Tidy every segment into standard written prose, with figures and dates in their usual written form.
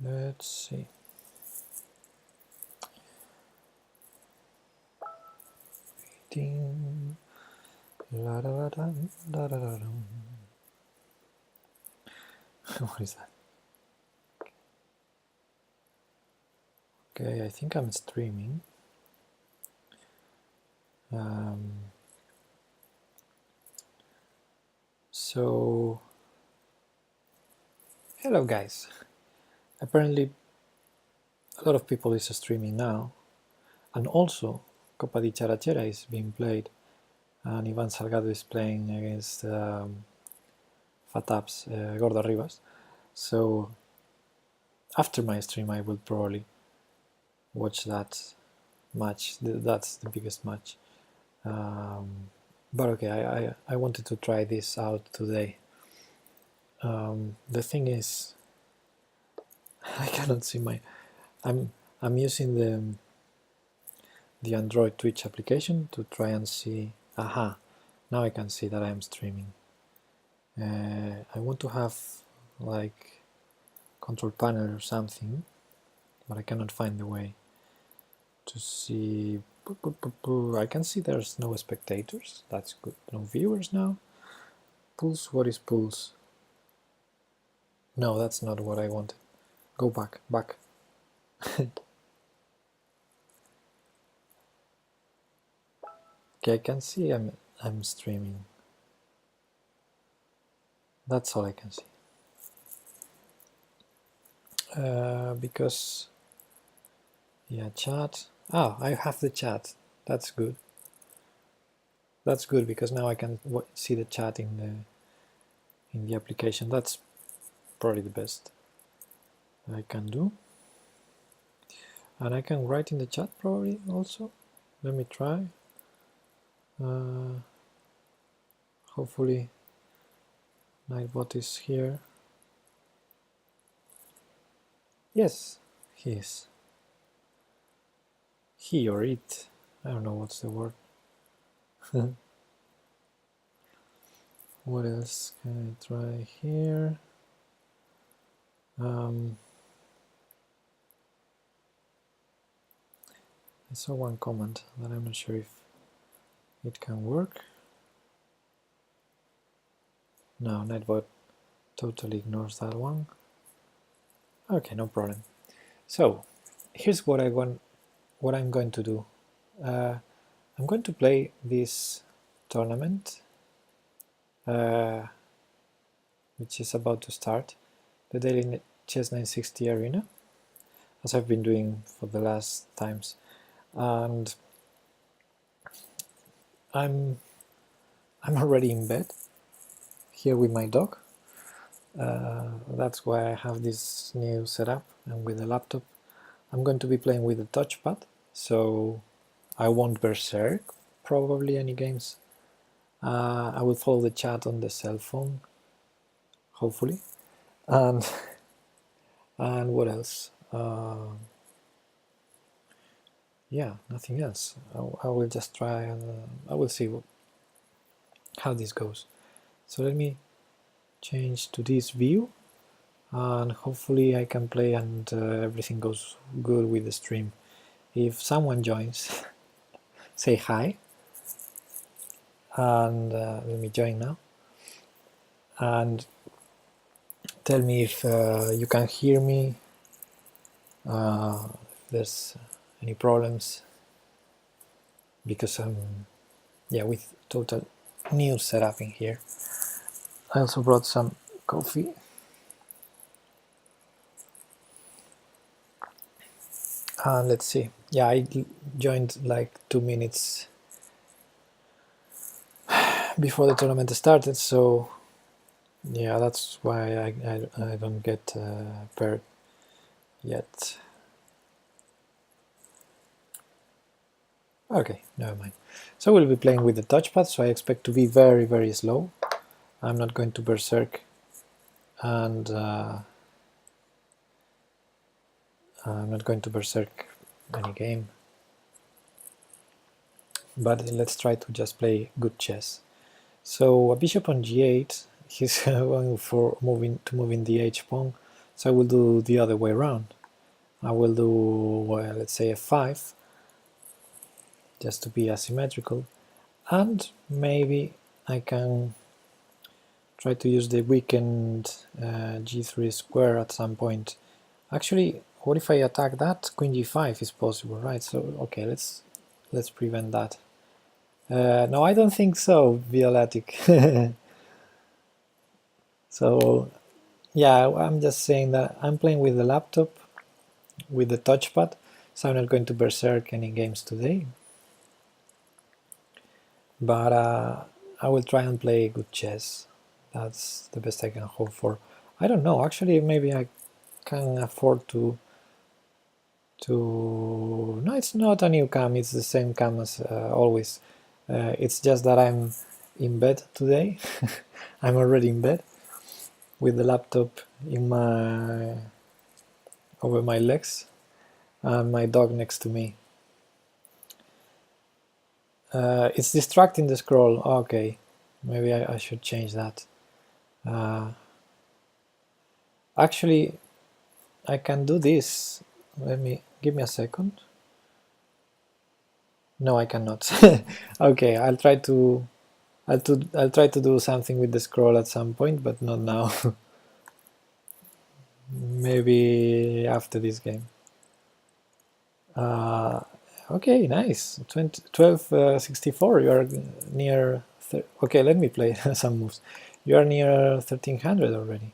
Let's see. Ding. La da da da da da da. What is that? Okay, I think I'm streaming. So, hello guys. Apparently, a lot of people is streaming now, and also Copa di Charachera is being played, and Ivan Salgado is playing against Fatab's Gordo Rivas. So, after my stream, I will probably watch that match. That's the biggest match. But okay, I wanted to try this out today. The thing is, I cannot see my. I'm using the Android Twitch application to try and see. Aha! Now I can see that I'm streaming. I want to have like control panel or something, but I cannot find the way to see. I can see there's no spectators. That's good. No viewers now. Pulse. What is pulse? No, that's not what I wanted. Go back. Back. Okay, I can see I'm streaming. That's all I can see. Because yeah, chat. Ah, I have the chat. That's good. That's good because now I can see the chat in the application. That's probably the best I can do. And I can write in the chat probably also. Let me try. Hopefully Nightbot is here. Yes, he is. He or it. I don't know what's the word. What else can I try here? I saw one comment that I'm not sure if it can work. No, Nightbot totally ignores that one. Okay, no problem. So here's what I'm going to do. I'm going to play this tournament, which is about to start, the daily Chess960 arena, as I've been doing for the last times, and I'm already in bed here with my dog. That's why I have this new setup, and with the laptop I'm going to be playing with the touchpad, so I won't berserk probably any games. I will follow the chat on the cell phone, hopefully, and what else? Yeah, nothing else. I will just try and I will see how this goes. So let me change to this view, and hopefully I can play and everything goes good with the stream. If someone joins, say hi, and let me join now, and tell me if you can hear me, if there's any problems, because I'm with total new setup in here. I also brought some coffee. Let's see. Yeah, I joined like 2 minutes before the tournament started, so yeah, that's why I don't get paired yet. Okay, never mind. So we'll be playing with the touchpad, so I expect to be very, very slow. I'm not going to berserk, and I'm not going to berserk any game. But let's try to just play good chess. So a bishop on g8, he's going for moving the h pawn, So I will do the other way around. I will do, well, let's say f5, just to be asymmetrical, and maybe I can try to use the weakened g3 square at some point. Actually, what if I attack that? Queen g5 is possible, right? So okay, let's prevent that. No, I don't think so, Violetic. So yeah, I'm just saying that I'm playing with the laptop with the touchpad, so I'm not going to berserk any games today. But I will try and play good chess. That's the best I can hope for. I don't know, actually maybe I can afford to... No, it's not a new cam, it's the same cam as always. It's just that I'm in bed today. I'm already in bed with the laptop in over my legs and my dog next to me. It's distracting the scroll. Okay, maybe I should change that. Actually, I can do this. Give me a second. No, I cannot. Okay, I'll try to do something with the scroll at some point, but not now. Maybe after this game. Okay, nice. 1264. You are near. Okay, let me play some moves. You are near 1300 already.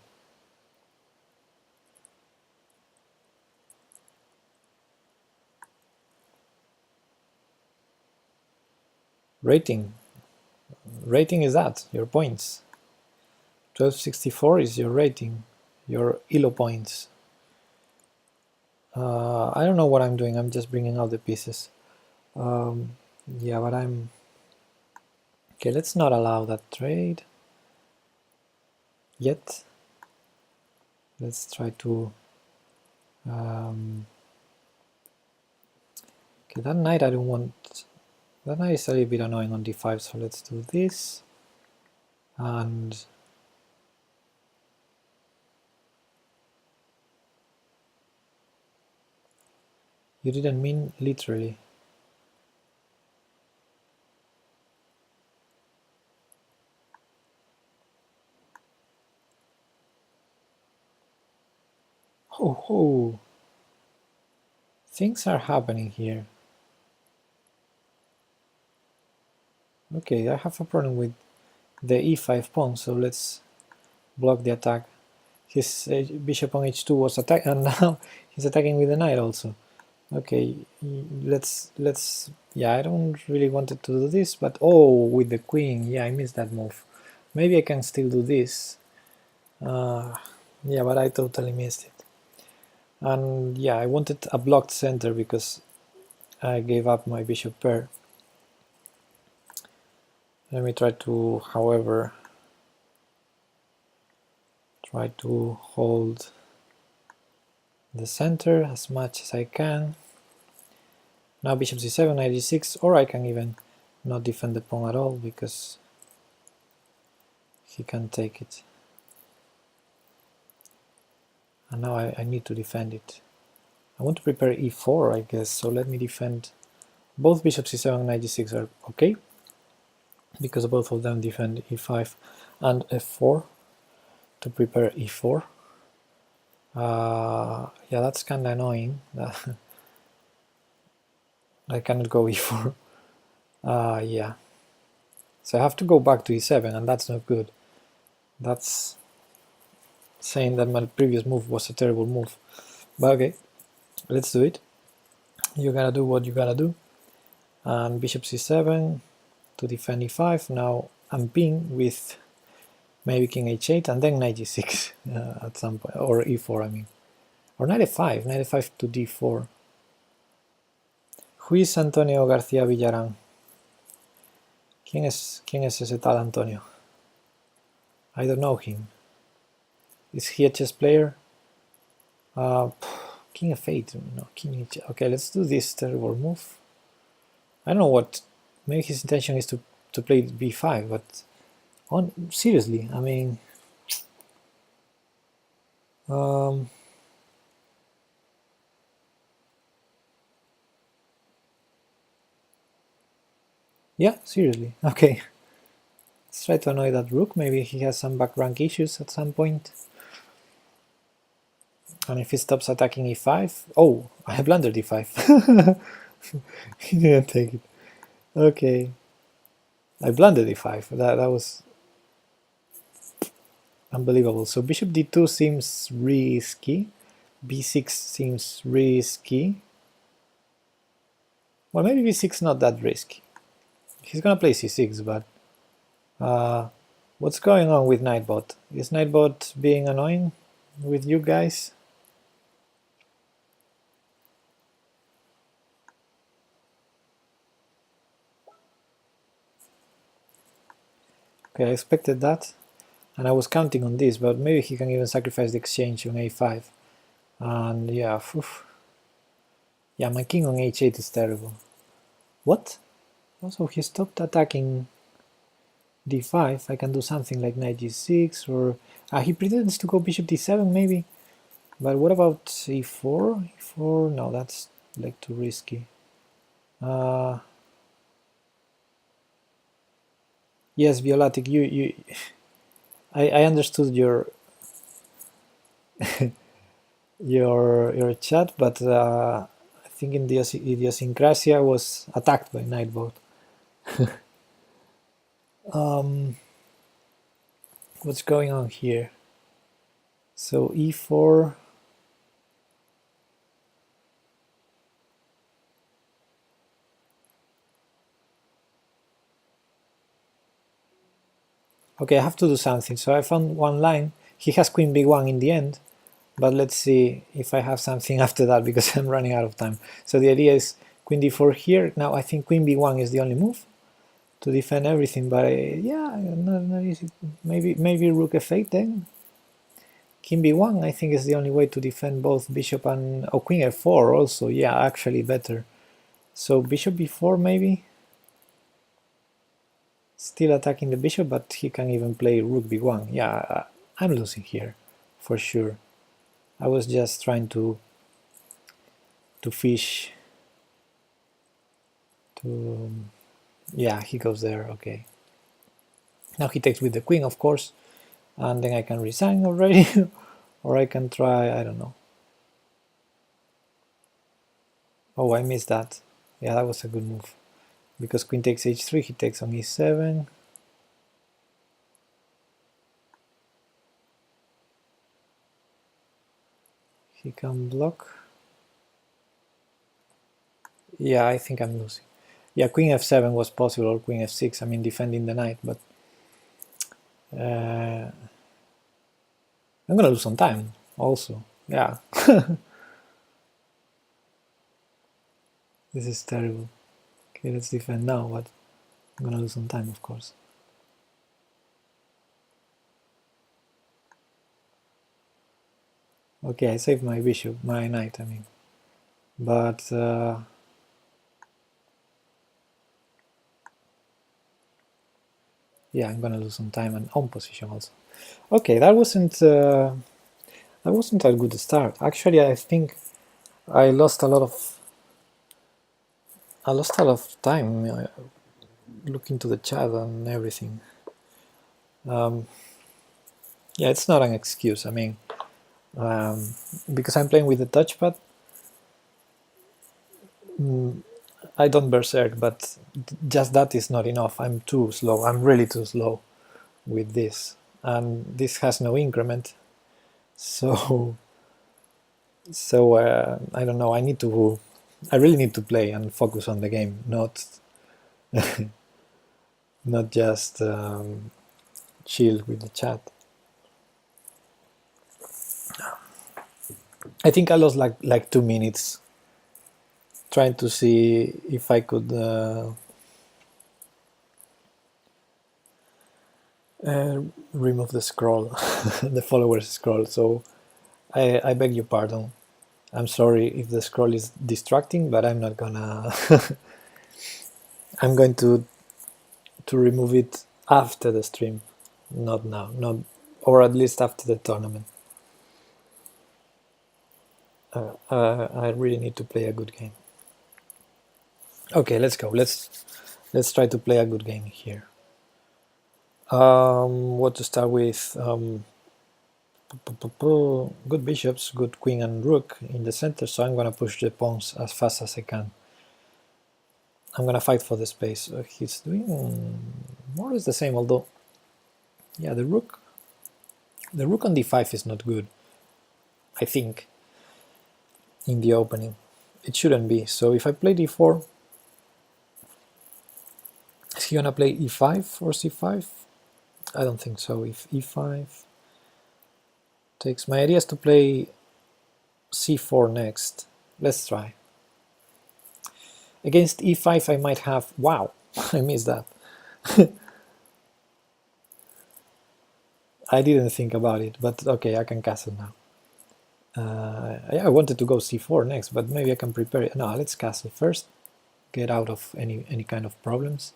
Rating is that your points. 1264 is your rating, your ELO points. I don't know what I'm doing. I'm just bringing out the pieces. Yeah, but I'm... Okay, let's not allow that trade yet. Let's try to... Okay, that knight I don't want... That knight is a little bit annoying on d5, so let's do this. And... You didn't mean literally. Ho ho! Things are happening here. Okay, I have a problem with the e5 pawn, so let's block the attack. His bishop on h2 was attacked, and now he's attacking with the knight also. Okay, let's... Yeah, I don't really wanted to do this, but oh, with the queen, yeah, I missed that move. Maybe I can still do this. Yeah, but I totally missed it. And yeah, I wanted a blocked center because I gave up my bishop pair. Let me try to, however, try to hold the center as much as I can. Now bishop c7, knight e6, or I can even not defend the pawn at all because he can take it. And now I need to defend it. I want to prepare e4, I guess, so let me defend. Both bishop c7 and knight e6 are okay, because both of them defend e5 and f4 to prepare e4. Yeah, that's kind of annoying. I cannot go e4. Yeah. So I have to go back to e7, and that's not good. That's saying that my previous move was a terrible move. But okay, let's do it. You gotta do what you gotta do. And bishop c7 to defend e5. Now I'm pinned with maybe king h8 and then knight g6 at some point, or e4 I mean. Or knight f5, knight f5 to d4. Who is Antonio García Villarán? ¿Quién es ese tal Antonio? I don't know him. Is he a chess player? King f8, no, king h8. Okay, let's do this terrible move. I don't know what, maybe his intention is to play b5, but seriously, I mean, Um, yeah, seriously. Okay. Let's try to annoy that rook. Maybe he has some back rank issues at some point. And if he stops attacking e5... Oh, I blundered e5. He didn't take it. Okay. I blundered e5. That was unbelievable. So bishop d2 seems risky. b6 seems risky. Well, maybe b6 not that risky. He's gonna play c6, but what's going on with Nightbot? Is Nightbot being annoying with you guys? Okay, I expected that, and I was counting on this, but maybe he can even sacrifice the exchange on a5. And yeah, yeah, my king on h8 is terrible. What? Also, he stopped attacking d5. I can do something like knight g6, or he pretends to go bishop d7 maybe. But what about e4? e4? No, that's like too risky. Yes, Violatic, I understood your chat, but I think in the idiosyncrasia was attacked by Nightbot. What's going on here? So e4. Okay, I have to do something. So I found one line. He has queen b1 in the end, but let's see if I have something after that because I'm running out of time. So the idea is queen d4 here. Now I think queen b1 is the only move to defend everything, but yeah, not easy. Maybe rook f8 then. King b1 I think is the only way to defend both bishop and queen f4 also. Yeah, actually better. So bishop b4 maybe. Still attacking the bishop, but he can even play rook b1. Yeah, I'm losing here for sure. I was just trying to fish to yeah, he goes there. Okay, now he takes with the queen, of course, and then I can resign already. Or I can try, I don't know. Oh, I missed that. Yeah, that was a good move, because queen takes h3, he takes on e7. He can block. Yeah, I think I'm losing. Yeah, queen f7 was possible, or queen f6, I mean defending the knight, but I'm gonna lose some time also. Yeah. This is terrible. Okay, let's defend now, but I'm gonna lose some time, of course. Okay, I saved my bishop, my knight, I mean. But yeah, I'm gonna lose some time and own position also. Okay, that wasn't a good start. Actually, I think I lost a lot of time looking to the chat and everything. Yeah, it's not an excuse. I mean, because I'm playing with the touchpad, I don't berserk, but just that is not enough. I'm too slow. I'm really too slow with this, and this has no increment. So I don't know. I really need to play and focus on the game, not just chill with the chat. I think I lost like 2 minutes trying to see if I could remove the scroll, the followers scroll. So I beg your pardon. I'm sorry if the scroll is distracting, but I'm not gonna. I'm going to remove it after the stream, not now, not or at least after the tournament. I really need to play a good game. Okay, let's go. Let's try to play a good game here. What to start with? Good bishops, good queen and rook in the center, so I'm gonna push the pawns as fast as I can. I'm gonna fight for the space. He's doing more or less the same, although, yeah, the rook on d5 is not good, I think, in the opening. It shouldn't be. So if I play d4, is he gonna play e5 or c5? I don't think so. If e5 takes, my idea is to play c4 next. Let's try. Against e5 I might have, wow, I missed that. I didn't think about it, but okay, I can castle now. Yeah, I wanted to go c4 next, but maybe I can prepare it. No, let's castle first, get out of any kind of problems.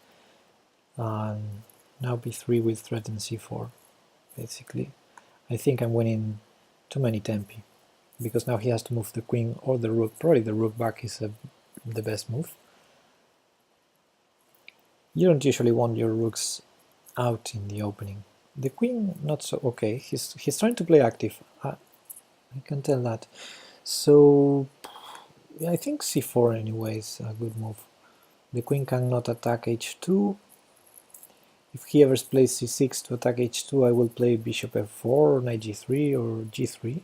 And now b3 will threaten c4, basically. I think I'm winning too many tempi, because now he has to move the queen or the rook. Probably the rook back is the best move. You don't usually want your rooks out in the opening. The queen, not so okay. He's trying to play active. I can tell that. So yeah, I think c4 anyway is a good move. The queen cannot attack h2. If he ever plays c6 to attack h2, I will play bishop f4, knight g3, or g3.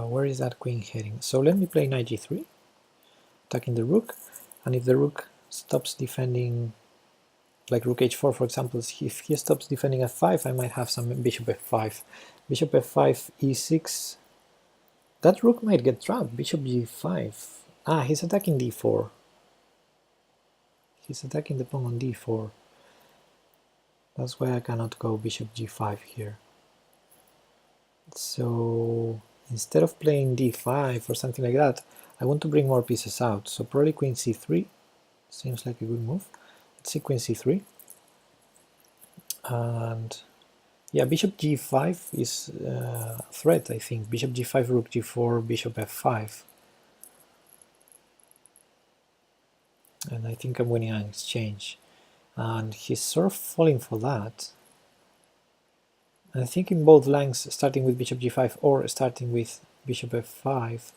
Where is that queen heading? So let me play knight g3, attacking the rook, and if the rook stops defending, like rook h4 for example, if he stops defending f5, I might have some bishop f5. Bishop f5, e6, that rook might get trapped. Bishop g5, ah, he's attacking d4. He's attacking the pawn on d4. That's why I cannot go bishop g5 here. So instead of playing d5 or something like that, I want to bring more pieces out. So probably queen c3 seems like a good move. Let's see queen c3. And yeah, bishop g5 is a threat, I think. Bishop g5, rook g4, bishop f5. And I think I'm winning an exchange. And he's sort of falling for that. And I think in both lines, starting with bishop g5 or starting with bishop f5,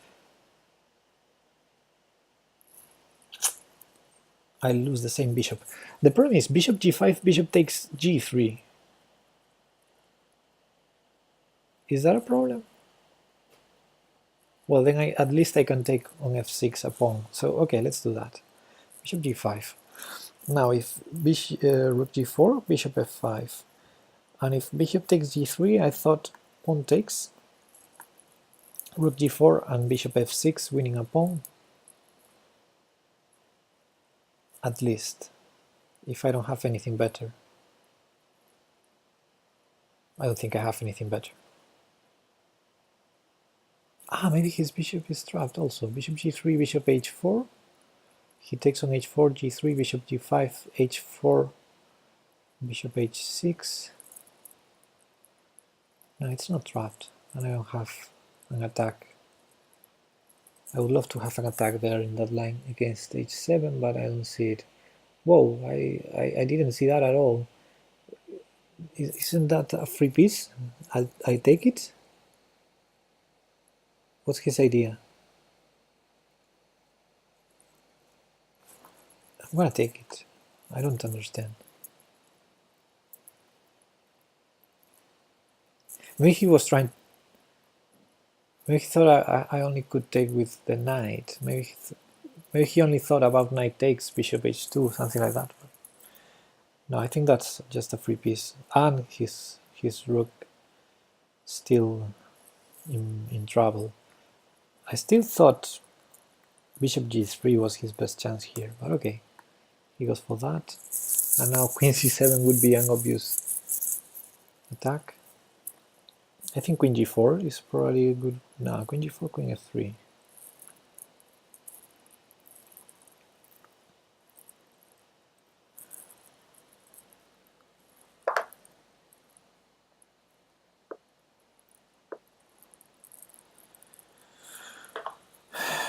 I lose the same bishop. The problem is bishop g5, bishop takes g3. Is that a problem? Well, then at least I can take on f6 a pawn. So okay, let's do that. Bishop g5. Now if rook g4, bishop f5. And if bishop takes g3, I thought pawn takes, rook g4 and bishop f6, winning a pawn. At least, if I don't have anything better. I don't think I have anything better. Ah, maybe his bishop is trapped also. Bishop g3, bishop h4. He takes on h4, g3, bishop g5, h4, bishop h6. No, it's not trapped, and I don't have an attack. I would love to have an attack there in that line against h7, but I don't see it. Whoa, I didn't see that at all. Isn't that a free piece? I take it? What's his idea? I'm gonna take it. I don't understand. Maybe he was trying. Maybe he thought I only could take with the knight. Maybe he only thought about knight takes, bishop h2, something like that. But no, I think that's just a free piece. And his rook still in trouble. I still thought bishop g3 was his best chance here, but okay. He goes for that. And now queen c7 would be an obvious attack. I think queen g4 is probably a good... No, queen g4, queen f3.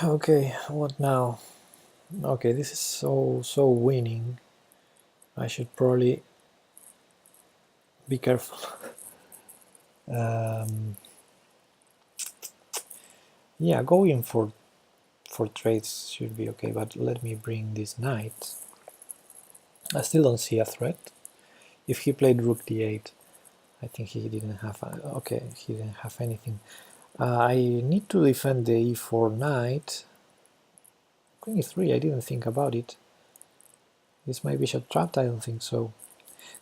Okay, what now? Okay, this is so winning. I should probably be careful. Yeah, going for trades should be okay, but let me bring this knight. I still don't see a threat. If he played rook d8, I think he didn't have okay, he didn't have anything. I need to defend the e4 knight. Queen e3, I didn't think about it. Is my bishop trapped? I don't think so.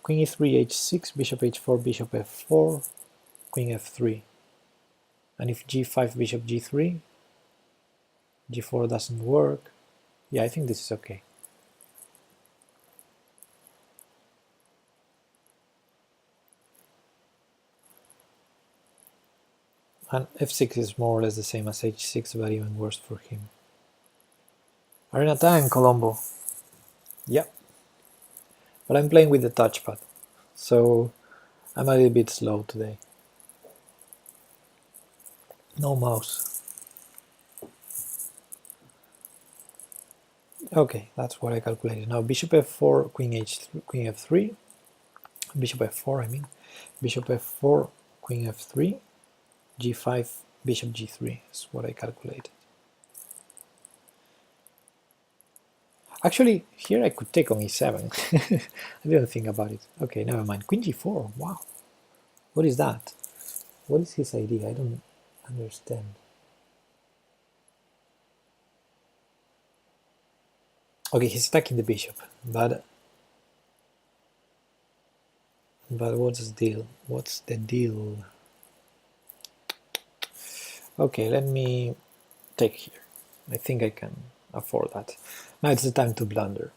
Queen e3, h6, bishop h4, bishop f4, queen f3. And if g5, bishop g3, g4 doesn't work. Yeah, I think this is okay. And f6 is more or less the same as h6, but even worse for him. Arena time, Colombo. Yeah. But I'm playing with the touchpad, so I'm a little bit slow today. No mouse. Okay, that's what I calculated. Now bishop f4, queen f3, bishop f4 I mean, bishop f4, queen f3, g5, bishop g3 is what I calculated. Actually, here I could take on e7. I didn't think about it. Okay, never mind. Queen g4, wow. What is that? What is his idea? I don't understand. Okay, he's attacking the bishop, but what's the deal? What's the deal? Okay, let me take here. I think I can afford that. Now it's the time to blunder.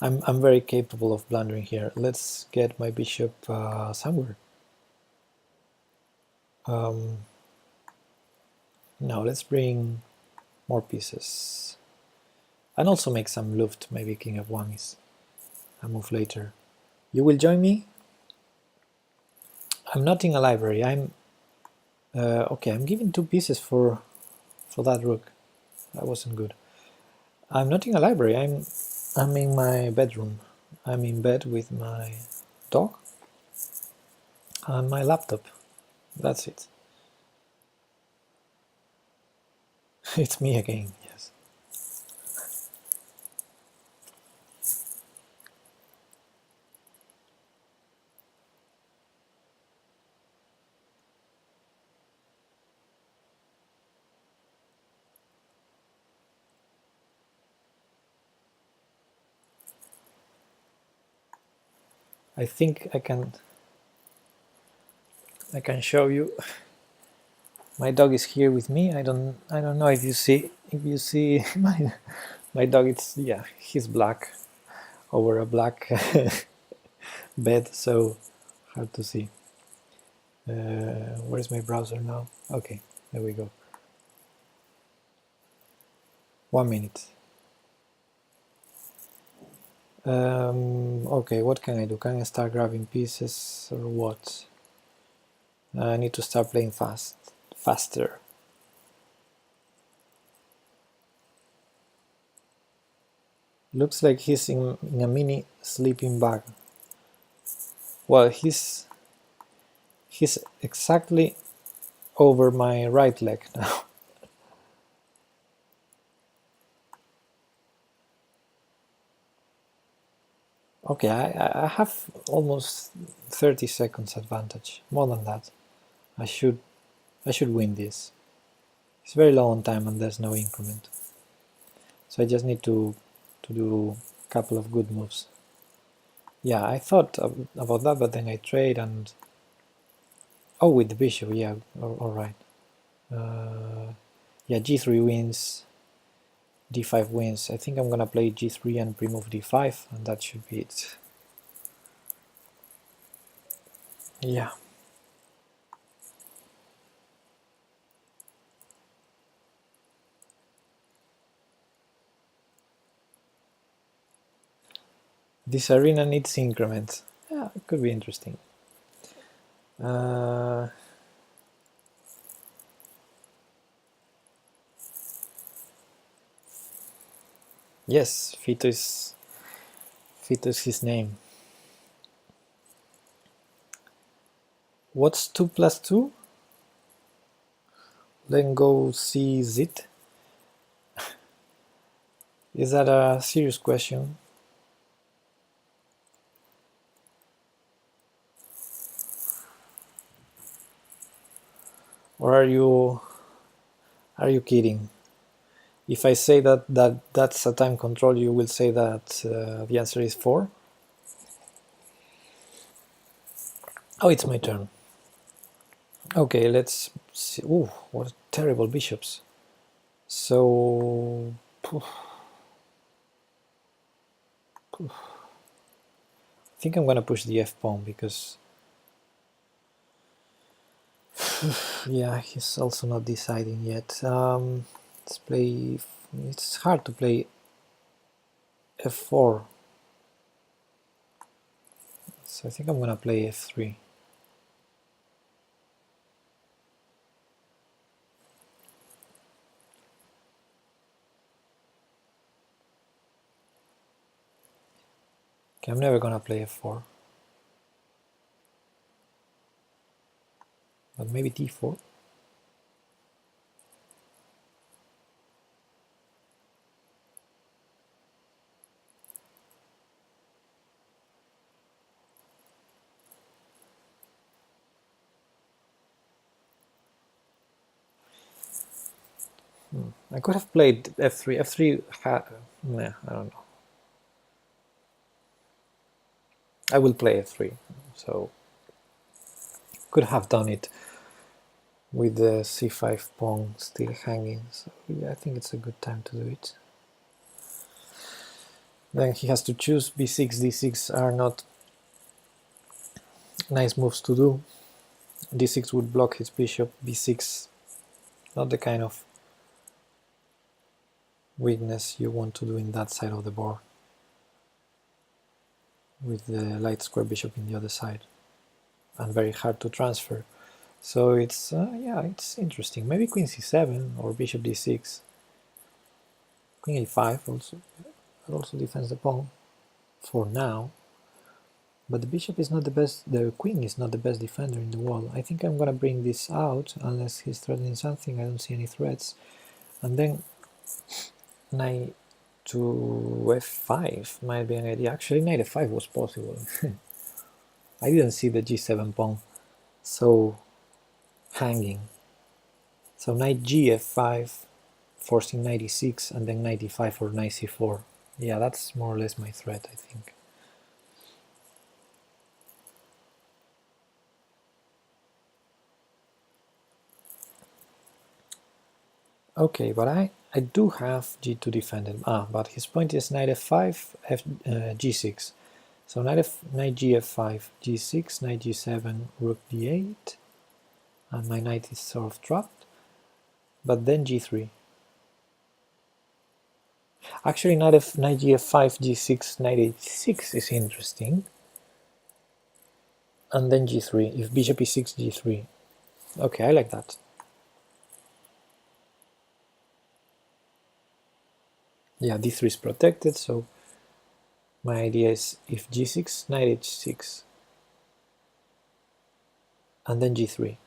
I'm very capable of blundering here. Let's get my bishop somewhere. Now let's bring more pieces. And also make some luft. Maybe king f1 is a move later. You will join me? I'm not in a library. I'm okay. I'm giving 2 pieces for that rook. That wasn't good. I'm not in a library. I'm in my bedroom. I'm in bed with my dog and my laptop. That's it. It's me again. Yes. I think I can show you. My dog is here with me. I don't know if you see my dog. It's yeah, he's black over a black bed, so hard to see. Where's my browser now? Okay, there we go. 1 minute. Okay, what can I do? Can I start grabbing pieces or what? I need to start playing faster. Looks like he's in a mini sleeping bag. Well, he's exactly over my right leg now. Okay, I have almost 30 seconds advantage, more than that. I should win this. It's very low on time and there's no increment. So I just need to do a couple of good moves. Yeah, I thought about that, but then I trade and... Oh, with the bishop, yeah, alright. Yeah, g3 wins, d5 wins. I think I'm gonna play g3 and pre-move d5, and that should be it. Yeah. This arena needs increments. Yeah, it could be interesting. Yes, Fito is his name. What's 2 plus 2? Then go see zit. Is that a serious question? Or are you kidding? If I say that's a time control, you will say that the answer is 4? Oh, it's my turn. Okay, let's see. Ooh, what terrible bishops. So, I think I'm gonna push the f pawn because, yeah, he's also not deciding yet. Let's play. It's hard to play f4, so I think I'm gonna play f3. Okay, I'm never gonna play f4, but maybe d4. I could have played f3. F3 nah, I don't know. I will play f3, so could have done it with the c5 pawn still hanging. So yeah, I think it's a good time to do it. Then he has to choose b6, d6 are not nice moves to do. d6 would block his bishop, b6 not the kind of weakness you want to do in that side of the board, with the light square bishop in the other side, and very hard to transfer. So it's yeah, it's interesting. Maybe queen c7 or bishop d6. Queen a5 also, that also defends the pawn for now. But the bishop is not the best, the queen is not the best defender in the world. I think I'm gonna bring this out, unless he's threatening something. I don't see any threats. And then knight to f5 might be an idea. Actually, knight f5 was possible. I didn't see the g7 pawn so hanging. So knight g f5, forcing knight e6, and then knight e5 or knight c4. Yeah, that's more or less my threat, I think. Okay, but I do have g2 defended. But his point is knight f5, g6. So knight g f5, g6, knight g7, rook d8, and my knight is sort of trapped. But then g3. Actually, knight g f5, g6, knight h6 is interesting. And then g3. If bishop e6, g3. Okay, I like that. Yeah, d3 is protected, so my idea is if g6, knight h6, and then g3.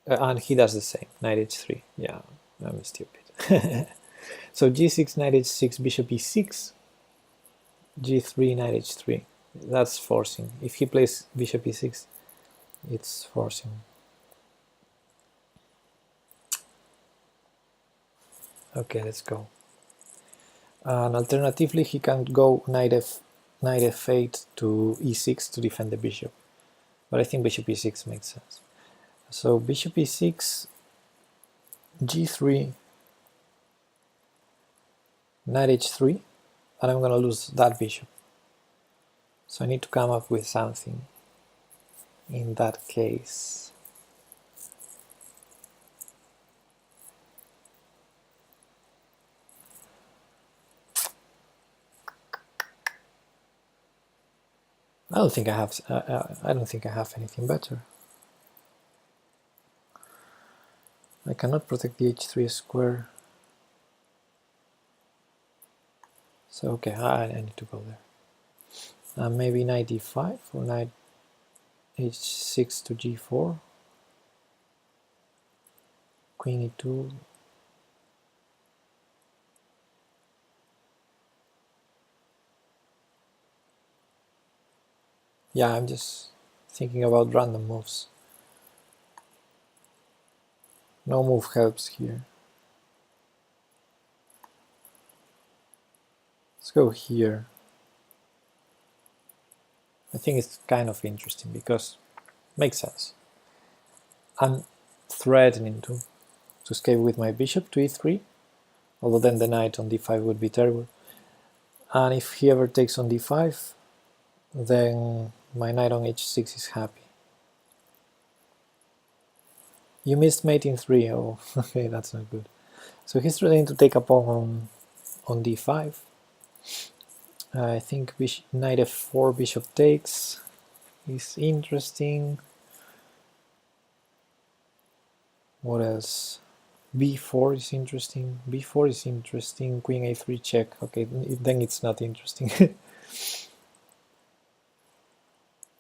And he does the same, knight h3. Yeah, I'm stupid. So g6, knight h6, bishop e6, g3, knight h3. That's forcing. If he plays bishop e6, it's forcing. Okay, let's go. And alternatively, he can go knight f8 to e6 to defend the bishop. But I think bishop e6 makes sense. So bishop e6, g3, knight h3, and I'm gonna lose that bishop. So I need to come up with something in that case. I don't think I have. I don't think I have anything better. I cannot protect the h3 square. So okay, I need to go there. Maybe knight e5 or knight h6 to g4, queen e2. Yeah, I'm just thinking about random moves. No move helps here. Let's go here. I think it's kind of interesting because it makes sense. I'm threatening to escape with my bishop to e3, although then the knight on d5 would be terrible. And if he ever takes on d5, then my knight on h6 is happy. You missed mate in 3, oh, okay, that's not good. So he's trying to take a pawn on d5. I think knight f4, bishop takes is interesting. What else? b4 is interesting. b4 is interesting. Queen a3 check. Okay, then it's not interesting.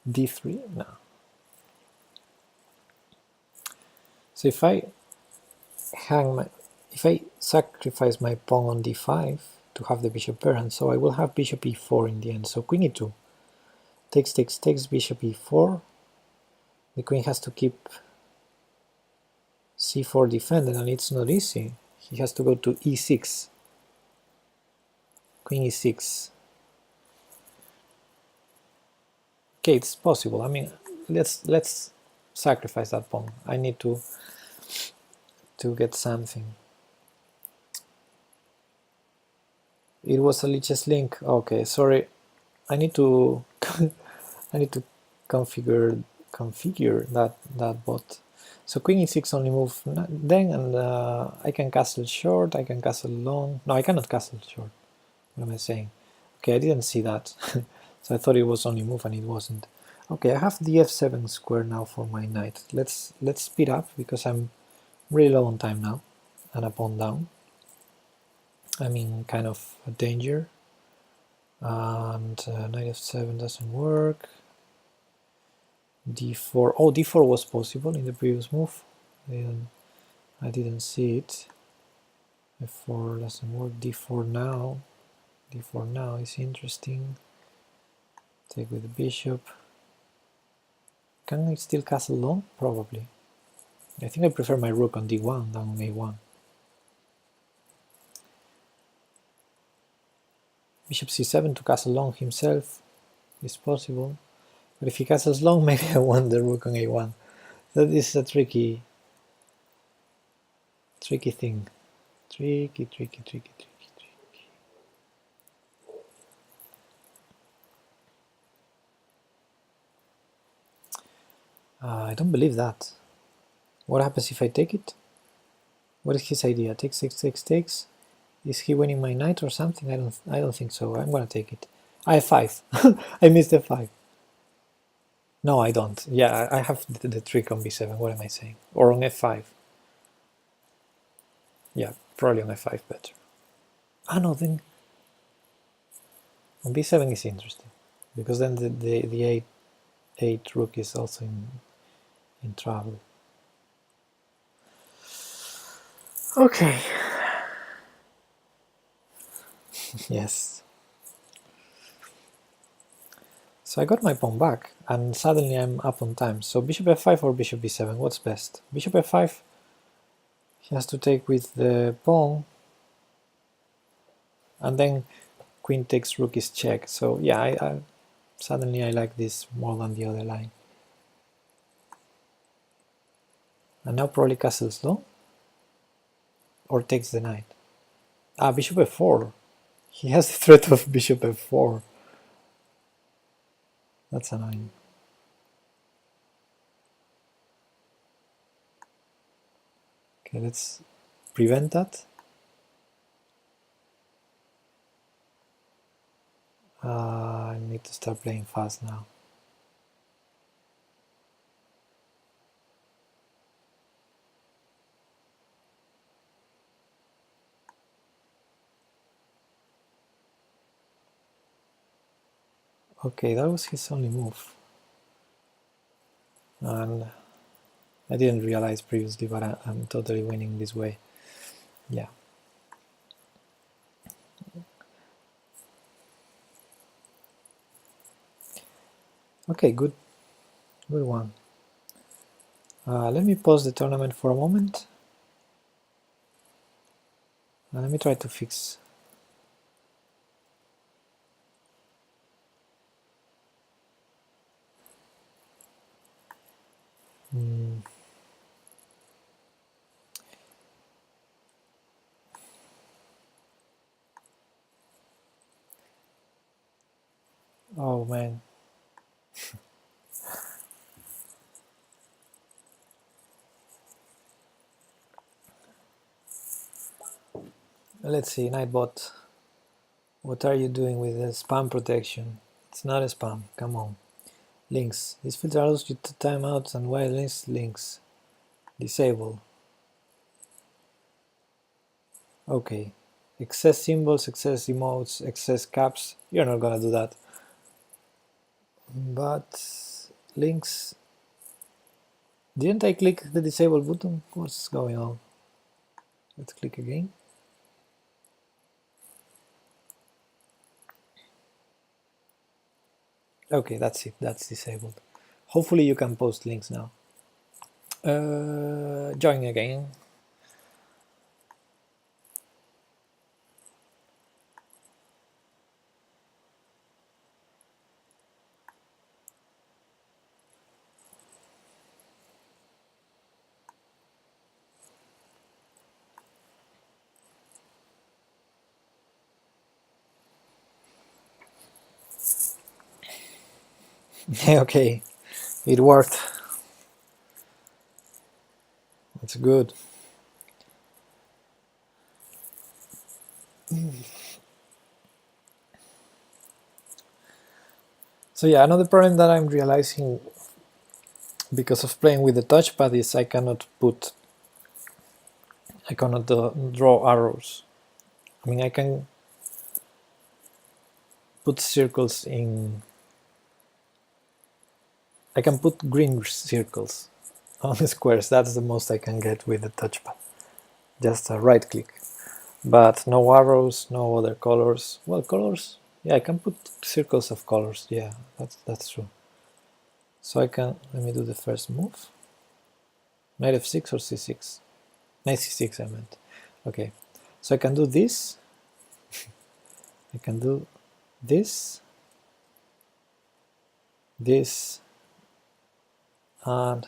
d3? No. So if I sacrifice my pawn on d5 to have the bishop pair, and so I will have bishop e4 in the end. So queen e2 takes, bishop e4. The queen has to keep c4 defended, and it's not easy. He has to go to e6. Queen e6. Okay, it's possible. I mean, let's sacrifice that pawn. I need to get something. It was a lichess link. Okay, sorry. I need to I need to configure that bot. So queen e6 only move then, and I can castle short. I can castle long. No, I cannot castle short. What am I saying? Okay, I didn't see that. So I thought it was only move, and it wasn't. Okay, I have the f7 square now for my knight. Let's speed up because I'm really low on time now, and a pawn down. I'm in kind of a danger, and knight f7 doesn't work. d4. Oh, d4 was possible in the previous move. I didn't see it. f4 doesn't work. d4 now. d4 now is interesting. Take with the bishop. Can I still castle long? Probably. I think I prefer my rook on d1 than on a1. Bishop c7 to castle long himself is possible. But if he castles long, maybe I want the rook on a1. That is a tricky thing. Tricky. I don't believe that. What happens if I take it? What is his idea? Takes. Is he winning my knight or something? I don't think so. I'm gonna take it. I have 5. I missed the 5. No, I don't. Yeah, I have the trick on b7. What am I saying? Or on f5. Yeah, probably on f5 better. Ah, no, then on b7 is interesting because then the 8 rook is also in trouble. Okay. Yes. So I got my pawn back, and suddenly I'm up on time. So bishop f5 or bishop b7, what's best? Bishop f5, he has to take with the pawn, and then queen takes rook is check. So yeah, suddenly I like this more than the other line. And now probably castles long, or takes the knight. Ah, bishop f4. He has the threat of bishop f4. That's annoying. Okay, let's prevent that. I need to start playing fast now. Okay, that was his only move. And I didn't realize previously, but I'm totally winning this way. Yeah. Okay, good one. Let me pause the tournament for a moment. Let me try to fix. Oh man. Let's see, Nightbot. What are you doing with the spam protection? It's not a spam, come on. Links. This filter allows you to time out and while links. Disable. Okay. Excess symbols, excess emotes, excess caps. You're not gonna do that. But links. Didn't I click the disable button? What's going on? Let's click again. Okay, that's it. That's disabled. Hopefully you can post links now. Join again. Okay, it worked. That's good. So yeah, another problem that I'm realizing because of playing with the touchpad is I cannot draw arrows. I mean, I can put circles in. I can put green circles on the squares. That's the most I can get with the touchpad. Just a right click. But no arrows, no other colors. Well, colors. Yeah, I can put circles of colors. Yeah, that's true. So I can. Let me do the first move. Knight f6 or c6. Knight c6 I meant. Okay. So I can do this. I can do this, this, and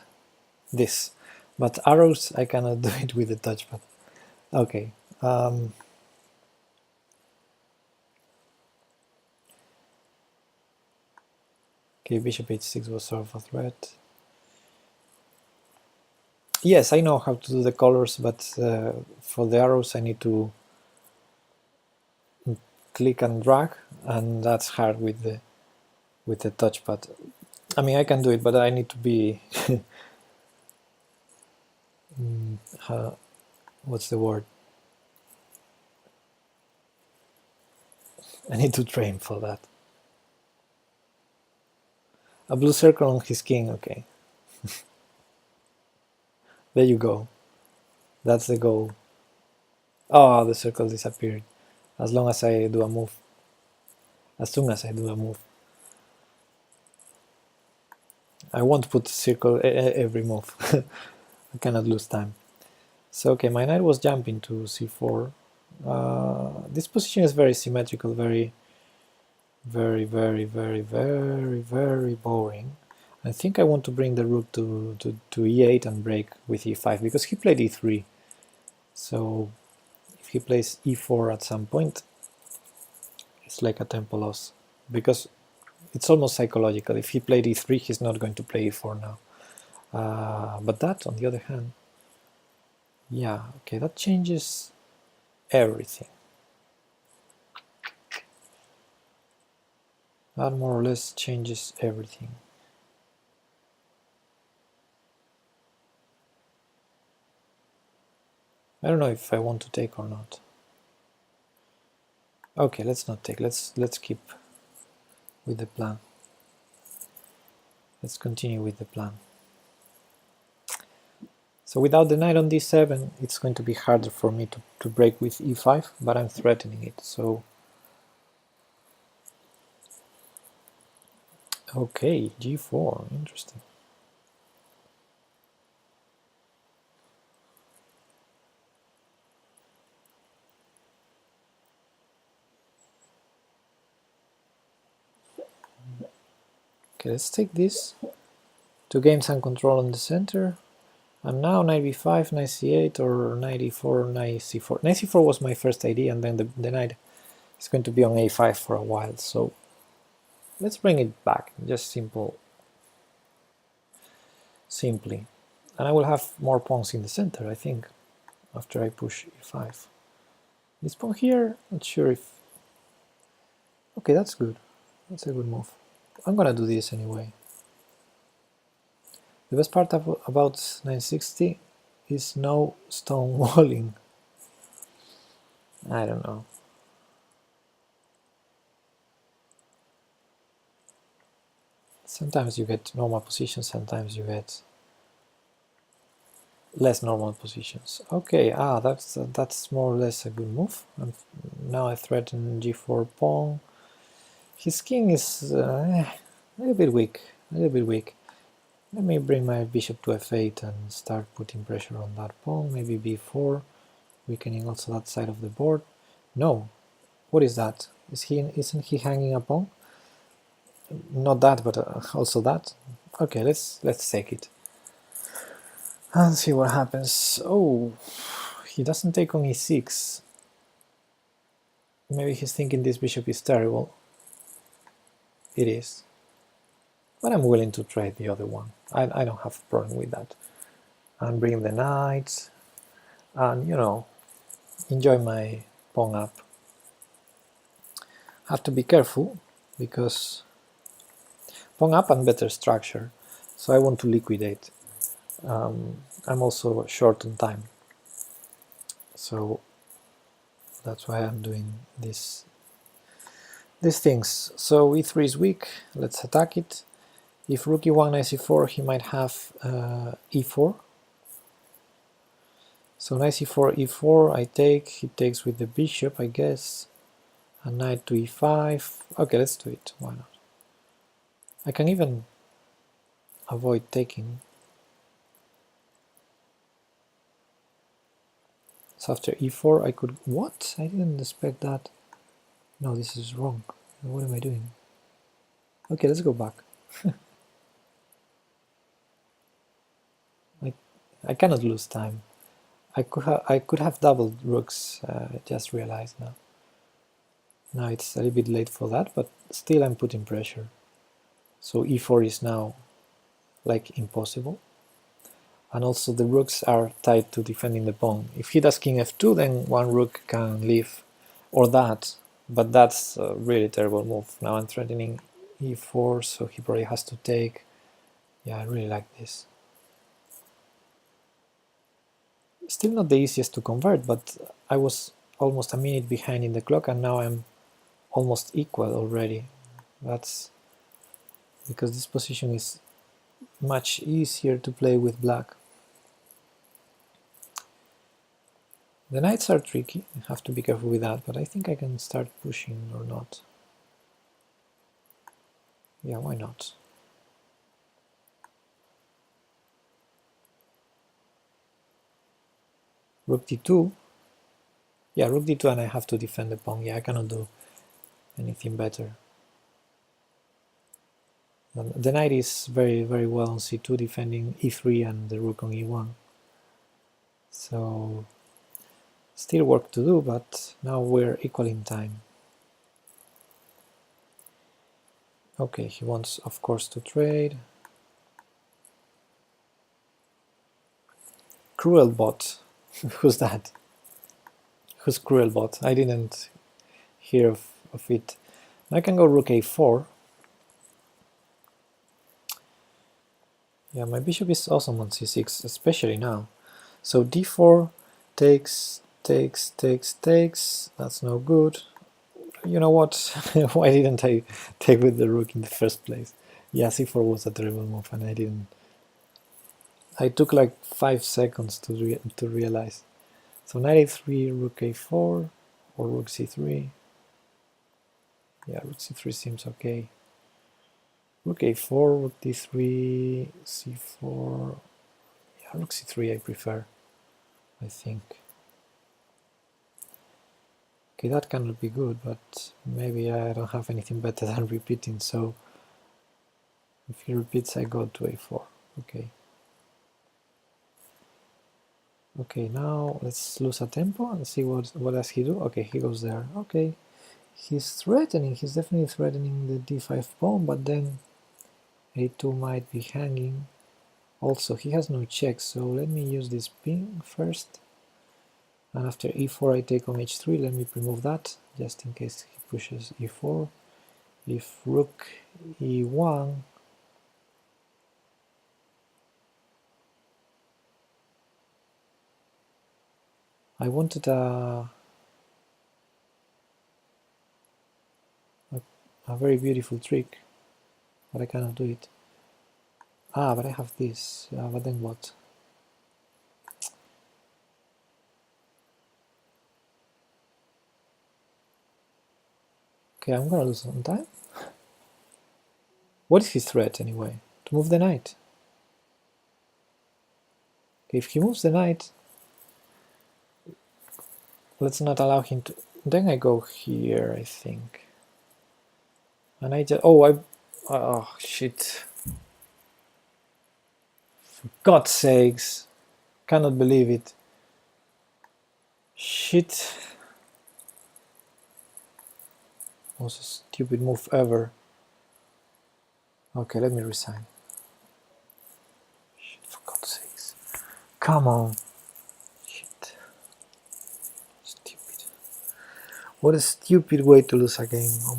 this. But arrows, I cannot do it with the touchpad. Okay. Okay, bishop h6 was sort of a threat. Yes, I know how to do the colors, but for the arrows I need to click and drag, and that's hard with the touchpad. I mean, I can do it, but I need to be what's the word? I need to train for that. A blue circle on his king, okay. There you go. That's the goal. Oh, the circle disappeared. As long as I do a move. As soon as I do a move. I won't put circle every move. I cannot lose time. So okay, my knight was jumping to c4. This position is very symmetrical, very boring. I think I want to bring the rook to e8 and break with e5 because he played e3. So if he plays e4 at some point, it's like a tempo loss because it's almost psychological. If he played e3, he's not going to play e4 now. But that, on the other hand, yeah, okay, that changes everything. That more or less changes everything. I don't know if I want to take or not. Okay, let's not take. Let's keep with the plan. Let's continue with the plan. So without the knight on d7, it's going to be harder for me to break with e5, but I'm threatening it. So, okay, g4, interesting. Okay, let's take this to gain some control on the center. And now knight b5, knight c8, or knight e4, knight c4. Knight c4 was my first idea, and then the knight is going to be on a5 for a while. So let's bring it back, just simply. And I will have more pawns in the center, I think, after I push e5. This pawn here, not sure if... Okay, that's good. That's a good move. I'm gonna do this anyway. The best part about 960 is no stone walling. I don't know. Sometimes you get normal positions, sometimes you get less normal positions. Okay, that's more or less a good move. And now I threaten g4 pawn. His king is a little bit weak, Let me bring my bishop to f8 and start putting pressure on that pawn. Maybe b4, weakening also that side of the board. No, what is that? Isn't he hanging a pawn? Not that, but also that. Okay, let's take it and see what happens. Oh, he doesn't take on e6. Maybe he's thinking this bishop is terrible. It is. But I'm willing to trade the other one. I don't have a problem with that. And bring the knight, and you know, enjoy my pawn up. Have to be careful, because pawn up and better structure, so I want to liquidate. I'm also short on time, so that's why I'm doing these things. So e3 is weak, let's attack it. If rook e1, knight c4, he might have e4. So knight c4, e4, I take, he takes with the bishop, I guess, and knight to e5. Okay, let's do it, why not? I can even avoid taking. So after e4 I could... What? I didn't expect that. No, this is wrong. What am I doing? Okay, let's go back. I cannot lose time. I could have doubled rooks, I just realized now. Now it's a little bit late for that, but still I'm putting pressure. So e4 is now like impossible. And also the rooks are tied to defending the pawn. If he does king f2, then one rook can leave, or that, but that's a really terrible move. Now I'm threatening e4, so he probably has to take. Yeah, I really like this. Still not the easiest to convert, but I was almost a minute behind in the clock, and now I'm almost equal already. That's because this position is much easier to play with black. The knights are tricky, I have to be careful with that, but I think I can start pushing or not. Yeah, why not? Rook d2. Yeah, rook d2 and I have to defend the pawn. Yeah, I cannot do anything better. And the knight is very well on c2, defending e3 and the rook on e1. So still work to do, but now we're equal in time. Okay, he wants, of course, to trade. Cruel bot. Who's that? Who's Cruel bot? I didn't hear of it. I can go rook a4. Yeah, my bishop is awesome on c6, especially now. So d4 takes. That's no good. You know what? Why didn't I take with the rook in the first place? Yeah, c4 was a terrible move, and I didn't. I took like 5 seconds to realize. So knight a3, rook a4, or rook c3. Yeah, rook c3 seems okay. Rook a4, rook d3, c4. Yeah, rook c3 I prefer, I think. Okay, that cannot be good, but maybe I don't have anything better than repeating, so if he repeats I go to a4. Okay. Okay, now let's lose a tempo and see what does he do. Okay, he goes there. Okay, he's threatening, he's definitely threatening the d5 pawn, but then a2 might be hanging. Also, he has no checks, so let me use this ping first. And after e4 I take on h3, let me remove that, just in case he pushes e4. If rook e1, I wanted a very beautiful trick, but I cannot do it. Ah, but I have this, but then what? Okay, I'm gonna lose some time. What is his threat anyway? To move the knight. Okay, if he moves the knight, let's not allow him to. Then I go here, I think. And I just. Oh, shit. For God's sakes. Cannot believe it. Shit. Most stupid move ever. Okay, let me resign. Shit, for God's sakes. Come on. Shit. Stupid. What a stupid way to lose a game. Oh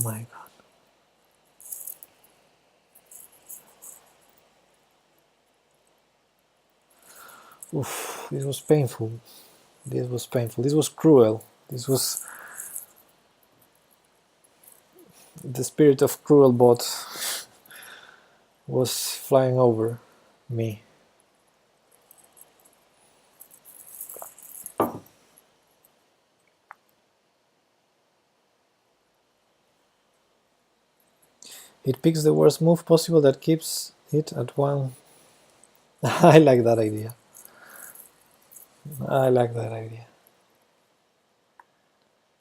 my god. Oof, this was painful. This was painful. This was cruel. This was the spirit of cruel bot was flying over me. It picks the worst move possible that keeps it at one. I like that idea. I like that idea.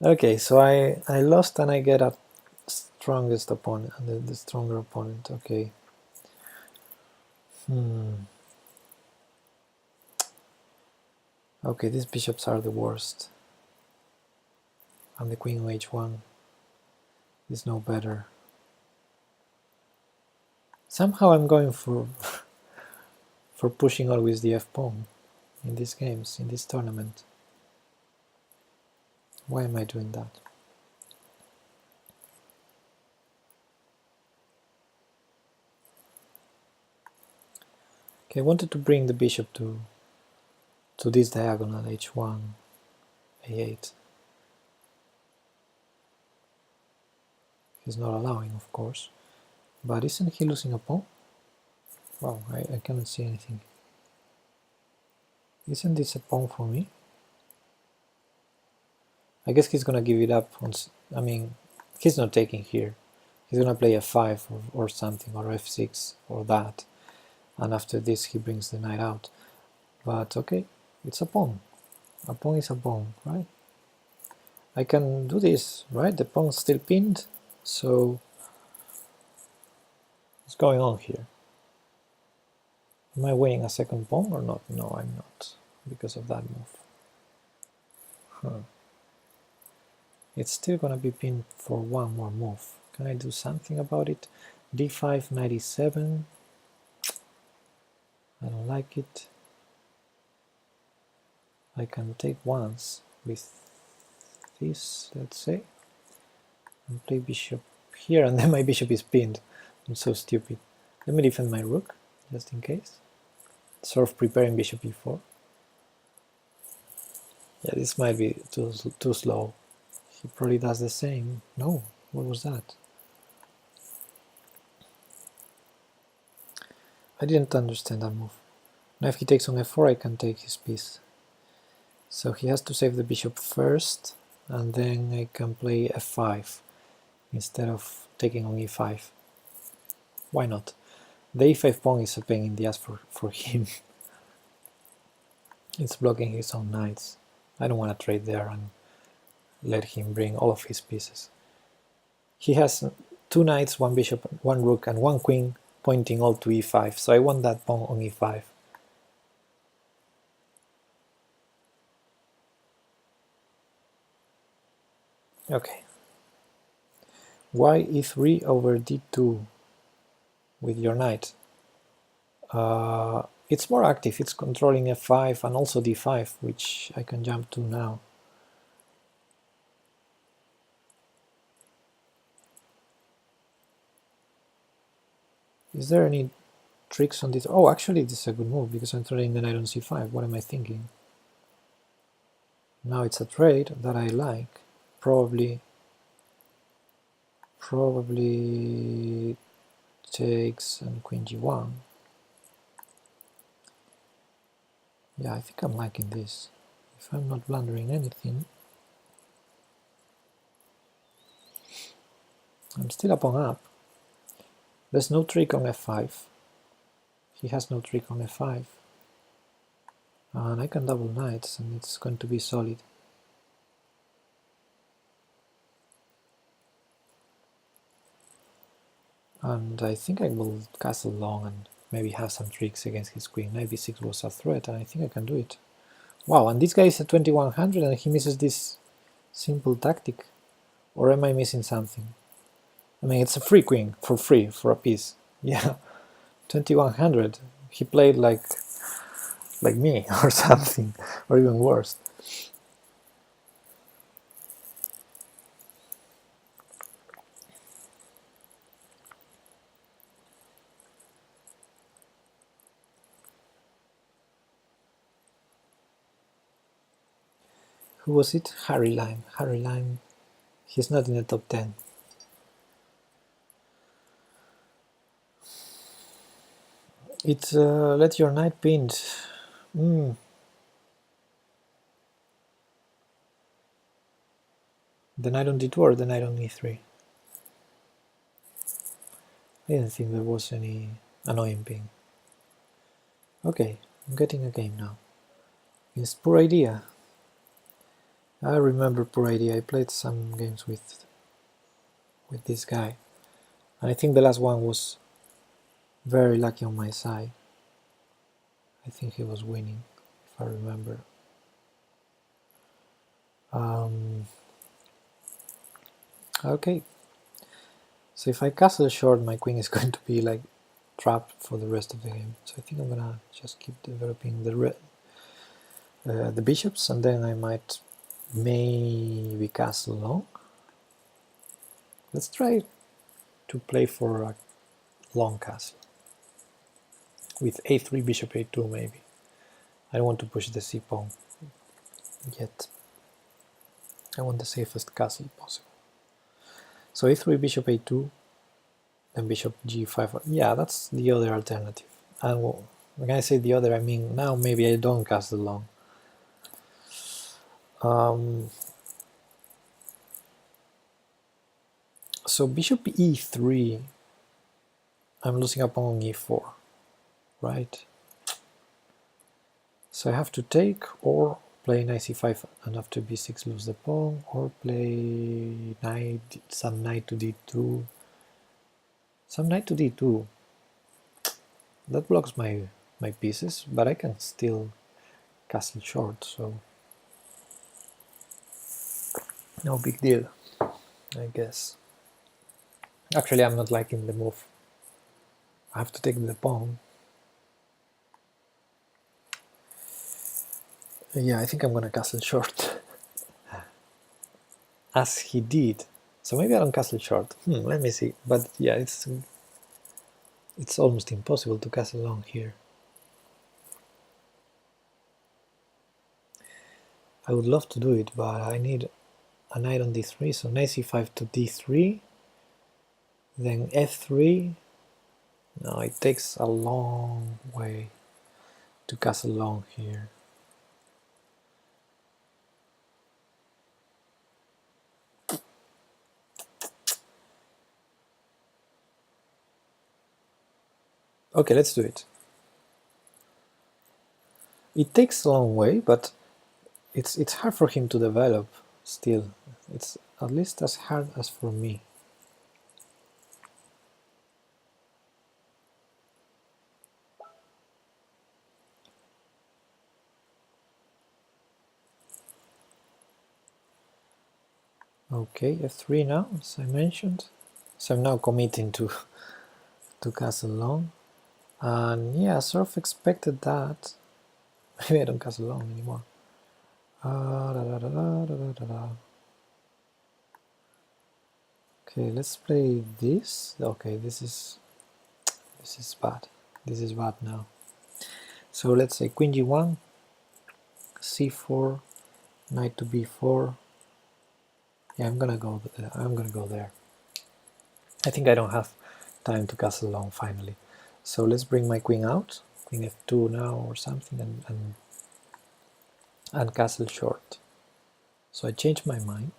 Okay, so I lost and I get a strongest opponent, the stronger opponent. Okay. Okay, these bishops are the worst. And the queen h1 is no better. Somehow I'm going for for pushing always the f-pawn in these games, in this tournament. Why am I doing that? Okay, I wanted to bring the bishop to this diagonal h1, a8. He's not allowing, of course. But isn't he losing a pawn? Wow, I cannot see anything. Isn't this a pawn for me? I guess he's gonna give it up. I mean, he's not taking here. He's gonna play f5 or something, or f6 or that. And after this he brings the knight out. But okay, it's a pawn. A pawn is a pawn, right? I can do this, right? The pawn's still pinned, so what's going on here? Am I winning a second pawn or not? No, I'm not, because of that move. Huh. It's still gonna be pinned for one more move. Can I do something about it? d5, 97. I don't like it. I can take once with this, let's say, and play bishop here, and then my bishop is pinned. I'm so stupid. Let me defend my rook, just in case. Sort of preparing bishop e4. Yeah, this might be too slow. He probably does the same. No, what was that? I didn't understand that move. Now if he takes on f4, I can take his piece. So he has to save the bishop first, and then I can play f5 instead of taking on e5. Why not? The e5 pawn is a pain in the ass for him. It's blocking his own knights. I don't want to trade there and let him bring all of his pieces. He has 2 knights, 1 bishop, 1 rook, and 1 queen pointing all to e5, so I want that pawn on e5. Okay. Why e3 over d2 with your knight? It's more active, it's controlling f5 and also d5, which I can jump to now. Is there any tricks on this? Oh, actually this is a good move, because I'm trading the knight on c5. What am I thinking? Now it's a trade that I like. Probably takes and queen g1. Yeah, I think I'm liking this. If I'm not blundering anything, I'm still up on up. There's no trick on f5. He has no trick on f5. And I can double knights and it's going to be solid. And I think I will castle long and maybe have some tricks against his queen. Knight b6 was a threat and I think I can do it. Wow, and this guy is at 2100 and he misses this simple tactic. Or am I missing something? I mean, it's a free queen for free, for a piece. Yeah, 2100. He played like me or something, or even worse. Who was it? Harry Lime. Harry Lime. He's not in the top 10. It's let your knight pinned. The knight on d2 or the knight on e3? I didn't think there was any annoying ping. Okay, I'm getting a game now. It's Poor Idea. I remember Poor Idea. I played some games with this guy. And I think the last one was very lucky on my side. I think he was winning, if I remember. Okay. So if I castle short, my queen is going to be like trapped for the rest of the game. So I think I'm gonna just keep developing the bishops, and then I might maybe castle long. Let's try to play for a long castle with a3, bishop a2 maybe. I don't want to push the c pawn yet. I want the safest castle possible. So a3, bishop a2, then bishop g5. Yeah, that's the other alternative. And when I say the other, I mean now maybe I don't castle long. So bishop e3, I'm losing a pawn on e4, right? So I have to take or play knight c5 and after b6 lose the pawn, or play some knight to d2. Some knight to d2. That blocks my pieces, but I can still castle short, so no big deal, I guess. Actually, I'm not liking the move. I have to take the pawn. Yeah, I think I'm gonna castle short. As he did. So maybe I don't castle short. Let me see. But yeah, it's almost impossible to castle long here. I would love to do it, but I need a knight on d3, so knight c5 to d3, then f3. No, it takes a long way to castle long here. Okay, let's do it. It takes a long way, but it's hard for him to develop still. It's at least as hard as for me. Okay, f3 now, as I mentioned. So I'm now committing to castle long. And yeah, I sort of expected that. Maybe I don't castle long anymore. Okay, let's play this. Okay, this is bad. This is bad now. So let's say queen g1, c4, knight to b4. Yeah, I'm gonna go there. I think I don't have time to castle long finally. So let's bring my queen out, queen f2 now or something, and castle short. So I changed my mind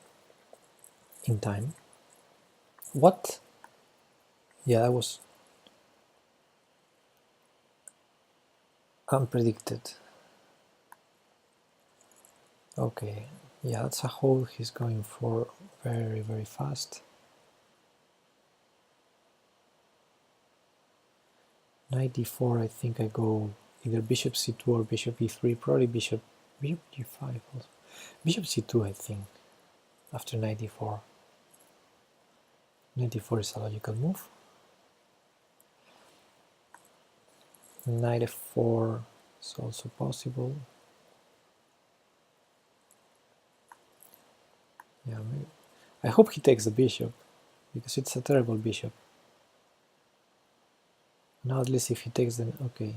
in time. What? Yeah, that was unpredicted. Okay, yeah, that's a hole he's going for very, very fast. Knight d4, I think I go either bishop c2 or bishop e3, probably bishop g5 also. Bishop c2, I think, after knight d4. Knight d4 is a logical move. Knight f4 is also possible. Yeah, maybe. I hope he takes the bishop, because it's a terrible bishop. Now at least if he takes the... okay.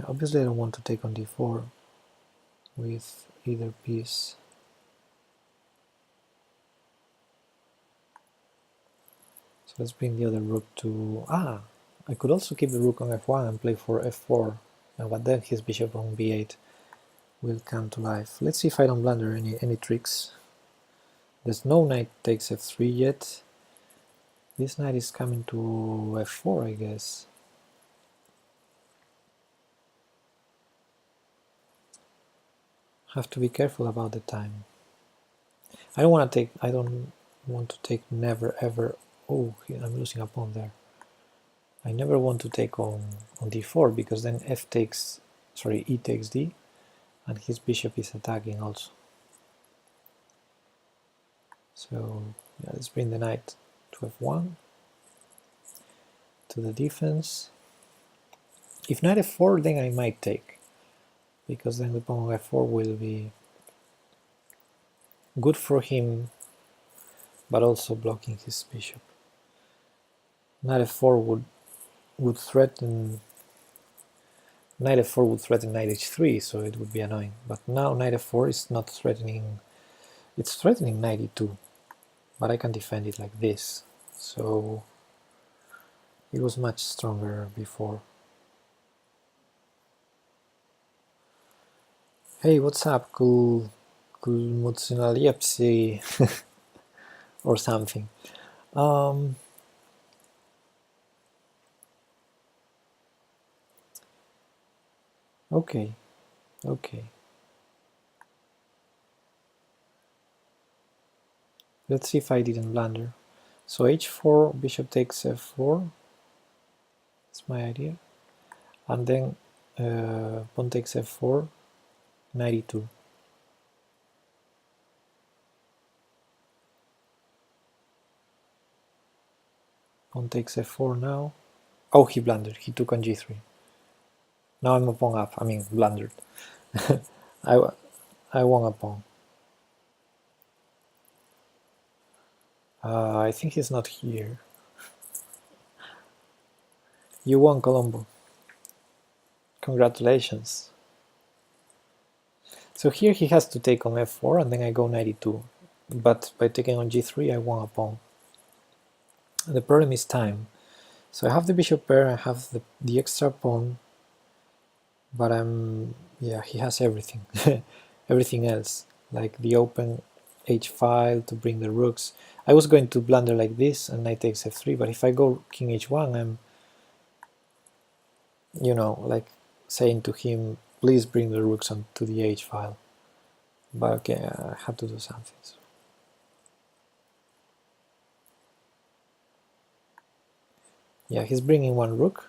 Obviously I don't want to take on d4 with either piece. So let's bring the other rook to... ah! I could also keep the rook on f1 and play for f4, but then his bishop on b8 will come to life. Let's see if I don't blunder any tricks. There's no knight takes f3 yet. This knight is coming to f4, I guess. Have to be careful about the time. I don't want to take never ever. Oh, I'm losing a pawn there. I never want to take on d4 because then e takes d, and his bishop is attacking also. So yeah, let's bring the knight to f1 to the defense. If knight f4, then I might take, because then the pawn on f4 will be good for him, but also blocking his bishop. Knight f4 would threaten. Knight f4 would threaten knight h3, so it would be annoying. But now knight f4 is not threatening. It's threatening knight e2, but I can defend it like this. So it was much stronger before. Hey, what's up, cool Mutsunaliepsi or something. Okay. Let's see if I didn't blunder. So h4, bishop takes f4. That's my idea. And then pawn takes f4, knight e2. Pawn takes f4 now. Oh, he blundered. He took on g3. Now I'm a pawn up. I mean, blundered. I won a pawn. I think he's not here. You won, Colombo. Congratulations. So here he has to take on f4 and then I go 92. But by taking on g3 I won a pawn. The problem is time. So I have the bishop pair, I have the extra pawn, but yeah, he has everything. Everything else, like the open h file to bring the rooks. I was going to blunder like this and knight takes f3, but if I go king h1, I'm, you know, like saying to him, please bring the rooks onto the h file. But okay, I have to do something. So. Yeah, he's bringing one rook.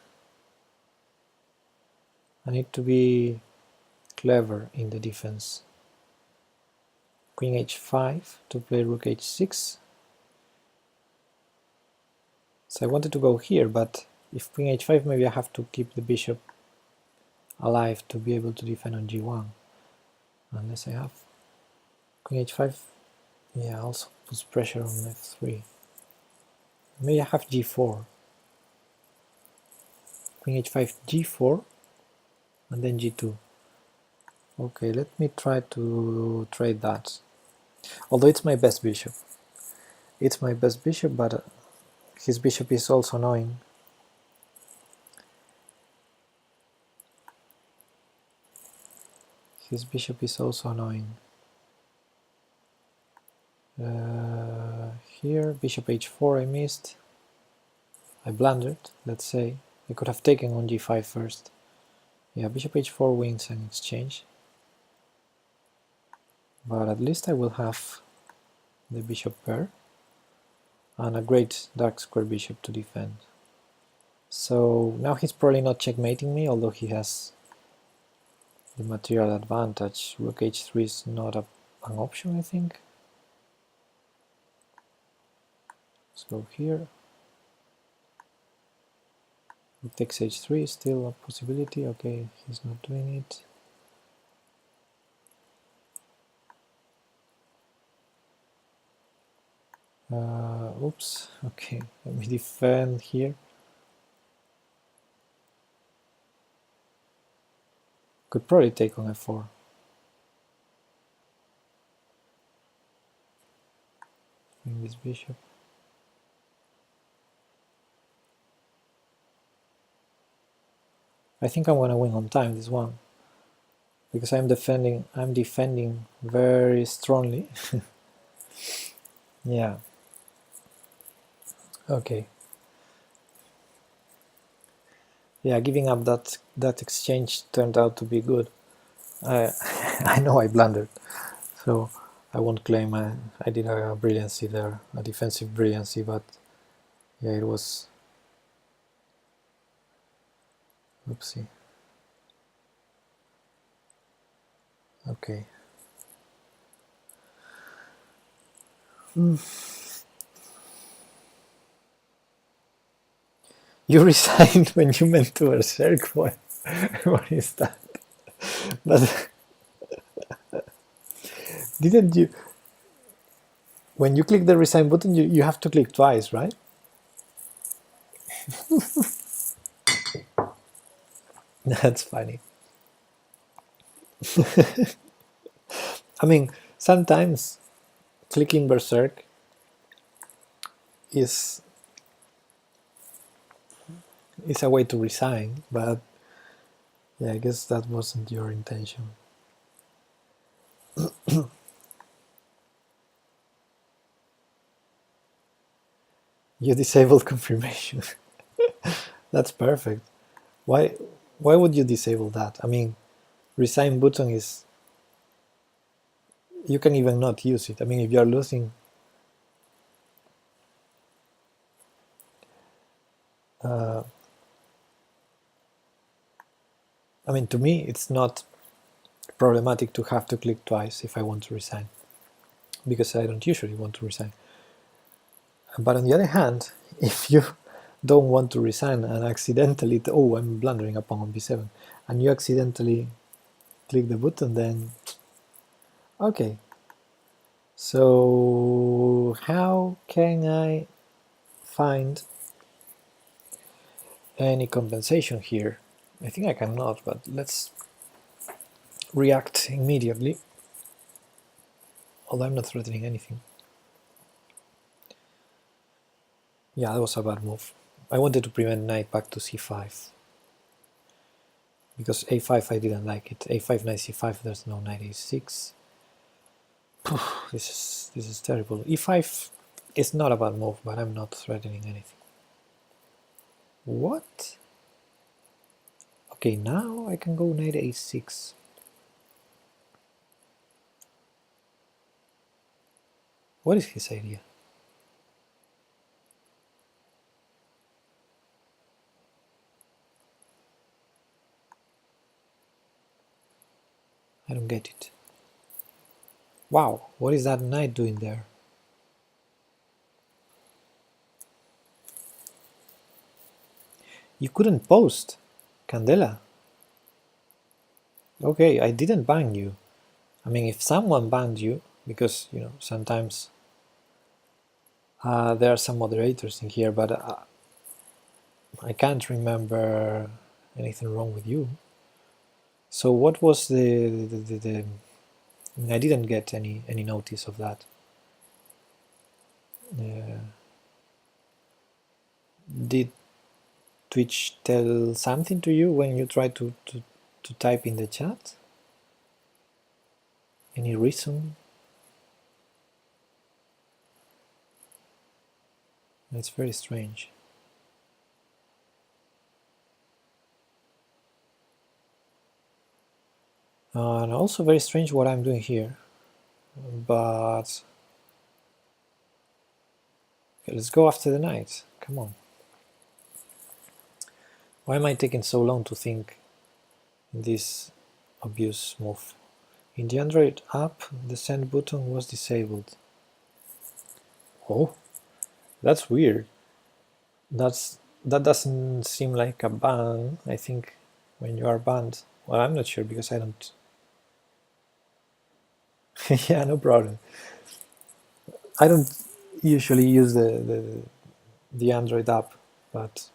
I need to be clever in the defense. Queen h5 to play rook h6. So I wanted to go here, but if queen h5, maybe I have to keep the bishop alive to be able to defend on g1. Unless I have queen h5, yeah, also puts pressure on f3. Maybe I have g4. Queen h5, g4, and then g2. Okay, let me try to trade that. Although it's my best bishop. It's my best bishop, but his bishop is also annoying. His bishop is also annoying. Here, bishop h4 I missed. I blundered, let's say. I could have taken on g5 first. Yeah, bishop h4 wins an exchange. But at least I will have the bishop pair and a great dark square bishop to defend. So now he's probably not checkmating me, although he has the material advantage. Rook h3 is not an option, I think. Let's go here. Rook takes h3 is still a possibility. Okay, he's not doing it. Oops, okay, let me defend here. Could probably take on f4. Bring this bishop. I think I'm gonna win on time this one. Because I'm defending very strongly. Yeah. Okay. Yeah, giving up that exchange turned out to be good. I know I blundered, so I won't claim I did a brilliancy there, a defensive brilliancy, but yeah, it was. Oopsie. Okay. You resigned when you meant to berserk. What is that? But didn't you? When you click the resign button, you have to click twice, right? That's funny. I mean, sometimes clicking berserk is a way to resign, but yeah, I guess that wasn't your intention. You disabled confirmation. That's perfect. Why would you disable that? I mean, resign button is, you can even not use it. I mean, if you're losing I mean, to me, it's not problematic to have to click twice if I want to resign, because I don't usually want to resign. But on the other hand, if you don't want to resign and accidentally, oh, I'm blundering a pawn on b7, and you accidentally click the button, then okay. So how can I find any compensation here? I think I cannot, but let's react immediately, although I'm not threatening anything. Yeah, that was a bad move. I wanted to prevent knight back to c5. Because a5 I didn't like it. a5, knight c5, there's no knight a6. This is terrible. e5 is not a bad move, but I'm not threatening anything. What? Okay, now I can go knight a6. What is his idea? I don't get it. Wow, what is that knight doing there? You couldn't post, Candela. Okay, I didn't ban you. I mean, if someone banned you, because, you know, sometimes there are some moderators in here, but I can't remember anything wrong with you. So what was the I mean, I didn't get any notice of that. Did Twitch tell something to you when you tried to type in the chat? Any reason? It's very strange. And also very strange what I'm doing here. But okay, let's go after the knight. Come on. Why am I taking so long to think this obvious move? In the Android app, the send button was disabled. Oh, that's weird. That doesn't seem like a ban. I think when you are banned, well, I'm not sure because I don't. Yeah, no problem. I don't usually use the Android app, but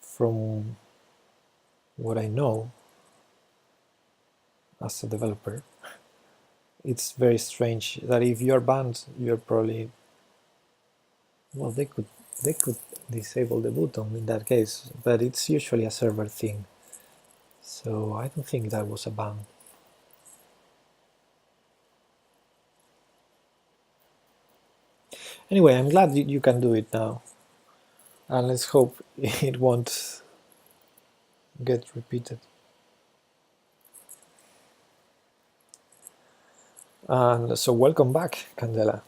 from what I know as a developer, it's very strange that if you're banned, you're probably, well, they could disable the button in that case, but it's usually a server thing, so I don't think that was a ban. Anyway, I'm glad you can do it now, and let's hope it won't get repeated. And so welcome back, Candela.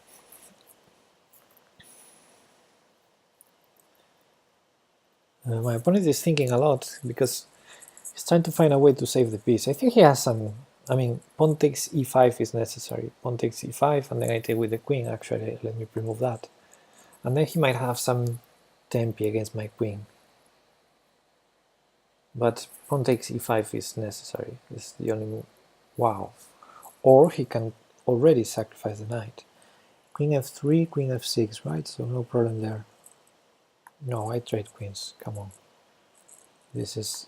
My opponent is thinking a lot because he's trying to find a way to save the piece. I think he has some. I mean, pawn takes e5 is necessary. Pawn takes e5, and then I take with the queen. Actually, let me remove that. And then he might have some tempi against my queen. But pawn takes e5 is necessary. It's the only move. Wow. Or he can already sacrifice the knight. Queen f3, queen f6, right? So no problem there. No, I trade queens. Come on. This is...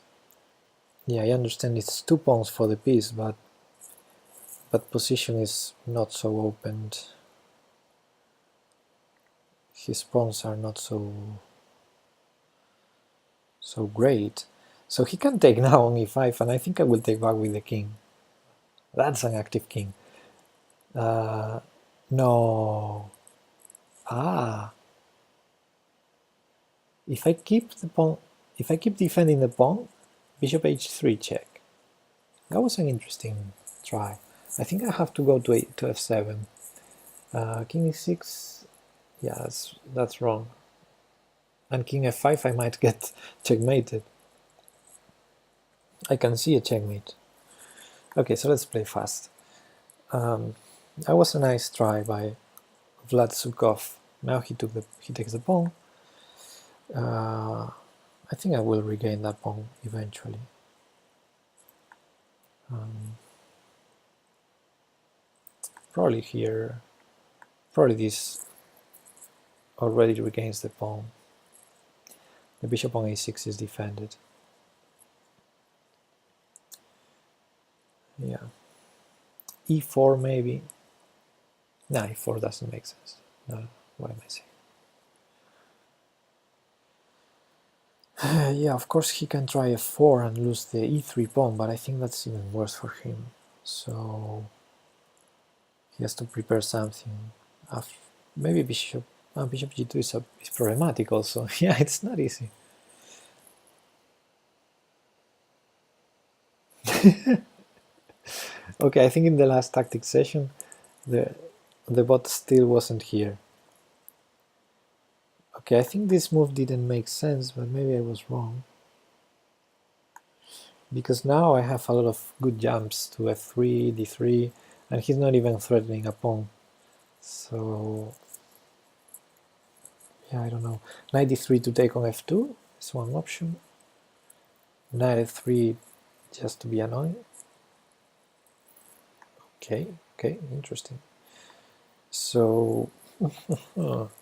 Yeah, I understand it's 2 pawns for the piece, but position is not so opened. His pawns are not so great. So he can take now on e5, and I think I will take back with the king. That's an active king. No. If I keep the pawn, if I keep defending the pawn, bishop h3 check. That was an interesting try. I think I have to go to f7. King e6, yeah, that's wrong. And king f5 I might get checkmated. I can see a checkmate. Okay, so let's play fast. That was a nice try by Vlad Sukov. Now he takes the pawn. I think I will regain that pawn eventually. Probably here. Probably this already regains the pawn. The bishop on a6 is defended. e4 maybe. No, e4 doesn't make sense. No, what am I saying? Yeah, of course he can try f4 and lose the e3 pawn, but I think that's even worse for him. So he has to prepare something. Maybe bishop g2 is problematic also. Yeah, it's not easy. Okay, I think in the last tactic session the bot still wasn't here. Okay, I think this move didn't make sense, but maybe I was wrong. Because now I have a lot of good jumps to f3, d3, and he's not even threatening a pawn. So yeah, I don't know. Knight d3 to take on f2 is one option. Knight f3 just to be annoying. Okay, interesting. So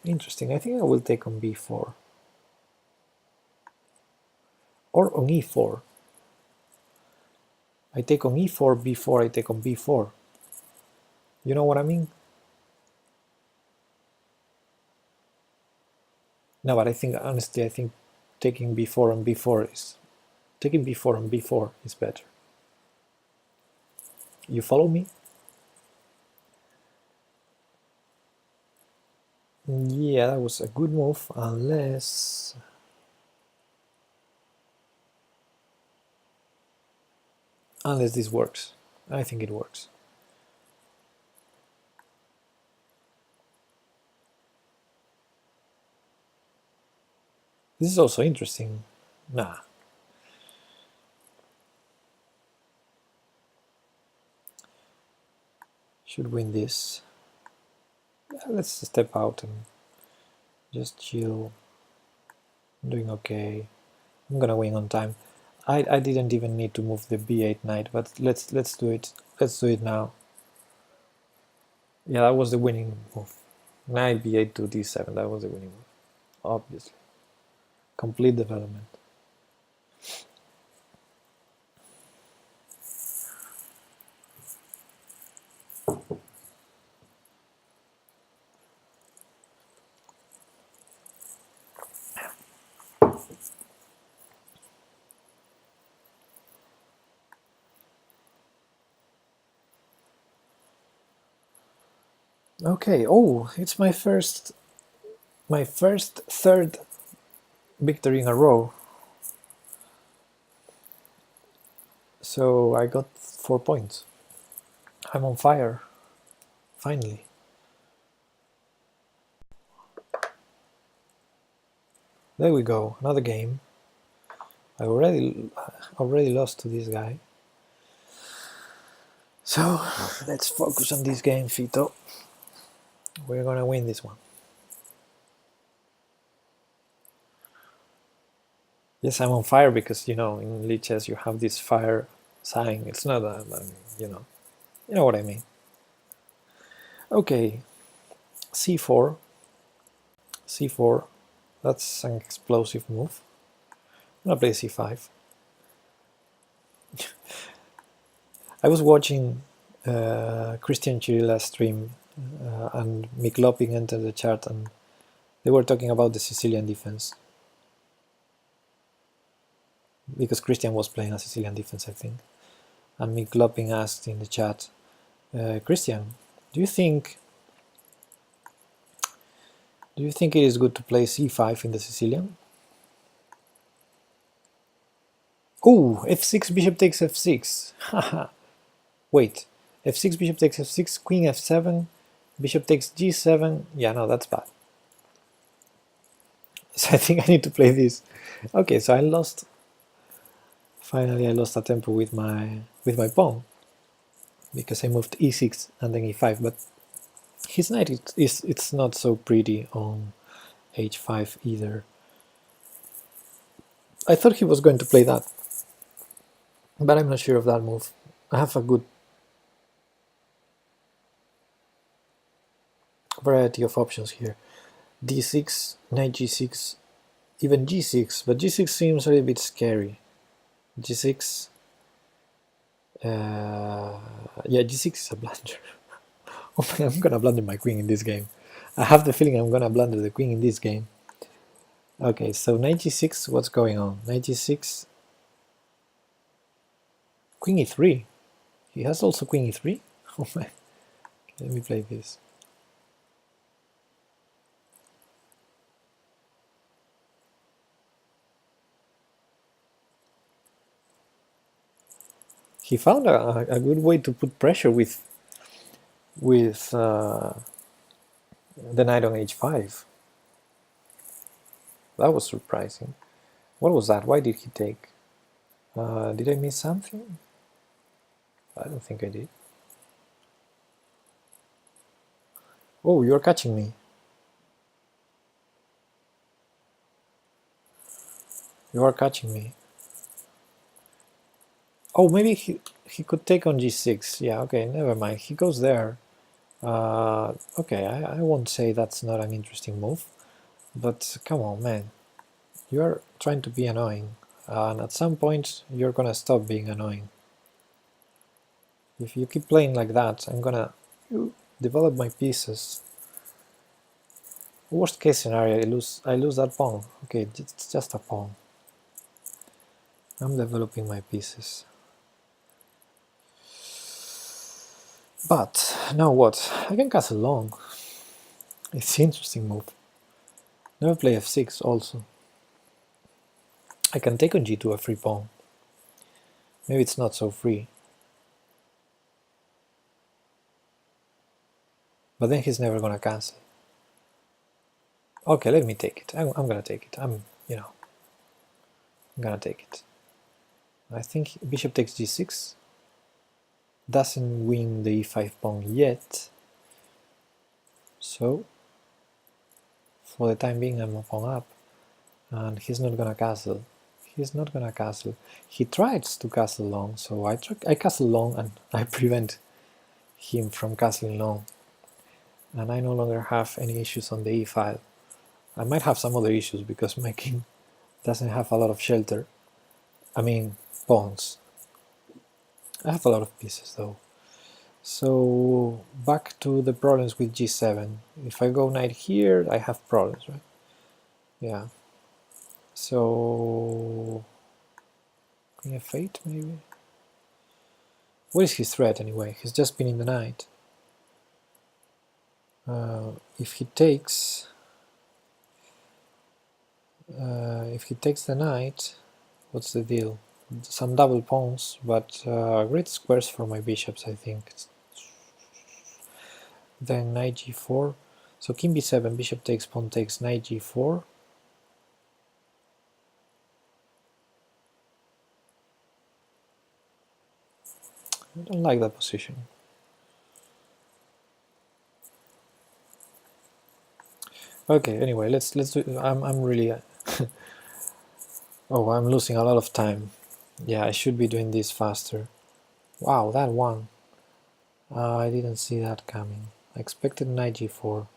interesting. I think I will take on b4 or on e4. I take on e4 before I take on b4. You know what I mean? No, but I think honestly, I think taking b4 on b4 is better. You follow me? Yeah, that was a good move, unless this works. I think it works. This is also interesting. Nah. Should win this. Yeah, let's step out and just chill. I'm doing okay. I'm gonna win on time. I didn't even need to move the b8 knight, but let's do it. Let's do it now. Yeah, that was the winning move. Knight b8 to d7, that was the winning move. Obviously. Complete development. Okay, oh, it's my first third victory in a row. So I got 4 points. I'm on fire. Finally. There we go, another game. I already lost to this guy. So let's focus on this game, Fito. We're gonna win this one. Yes, I'm on fire because, you know, in Lee chess you have this fire sign. It's not a, you know what I mean. Okay, c4. c4. That's an explosive move. I'm gonna play c5. I was watching Christian Chirila's stream and Miklopin entered the chat and they were talking about the Sicilian defense. Because Christian was playing a Sicilian defense, I think. And Miklopin asked in the chat, Christian, do you think it is good to play c5 in the Sicilian? Oh, f6 bishop takes f6. Haha. Wait, f6 bishop takes f6, queen f7, bishop takes g7. Yeah, no, that's bad. So I think I need to play this. Okay, so I lost. Finally, I lost a tempo with my pawn because I moved e6 and then e5. But his knight it's not so pretty on h5 either. I thought he was going to play that, but I'm not sure of that move. I have a good variety of options here. d6, knight g6, even g6, but g6 seems a little bit scary. g6, Yeah, g6 is a blunder. Oh man, I'm gonna blunder my queen in this game. I have the feeling I'm gonna blunder the queen in this game. Okay, so knight g6, what's going on? Knight g6, queen e3. He has also queen e3? Oh man, let me play this. He found a good way to put pressure with the knight on h5. That was surprising. What was that? Why did he take? Did I miss something? I don't think I did. Oh, you're catching me. You are catching me. Oh, maybe he could take on g6. Yeah, okay, never mind. He goes there. Okay, I won't say that's not an interesting move, but come on, man. You're trying to be annoying, and at some point you're gonna stop being annoying. If you keep playing like that, I'm gonna develop my pieces. Worst case scenario, I lose that pawn. Okay, it's just a pawn. I'm developing my pieces. But now what? I can castle long. It's an interesting move. Never play f6 also. I can take on g2 a free pawn. Maybe it's not so free. But then he's never gonna cancel. Okay, let me take it. I'm gonna take it. I'm gonna take it. I think bishop takes g6. Doesn't win the e5 pawn yet. So, for the time being, I'm a pawn up. And he's not gonna castle. He's not gonna castle. He tries to castle long, so I castle long and I prevent him from castling long. And I no longer have any issues on the e file. I might have some other issues because my king doesn't have a lot of shelter. I mean, pawns. I have a lot of pieces though. So back to the problems with g7. If I go knight here, I have problems, right? Yeah. So queen f8 maybe? What is his threat anyway? He's just been in the knight. If he takes the knight, what's the deal? Some double pawns, but great squares for my bishops, I think. Then knight g4. So king b7, bishop takes, pawn takes, knight g4. I don't like that position. Okay, anyway, let's do. I'm really. Oh, I'm losing a lot of time. Yeah, I should be doing this faster. Wow, that one. I didn't see that coming. I expected knight g4.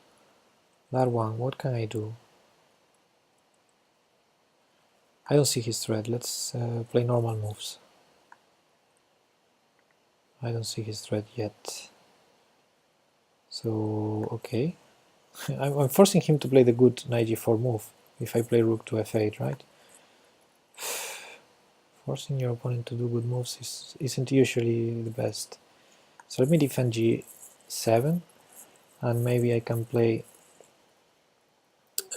That one, what can I do? I don't see his threat. Let's play normal moves. I don't see his threat yet. So, okay. I'm forcing him to play the good knight g4 move if I play rook to f8, right? Forcing your opponent to do good moves isn't usually the best. So let me defend g7, and maybe I can play.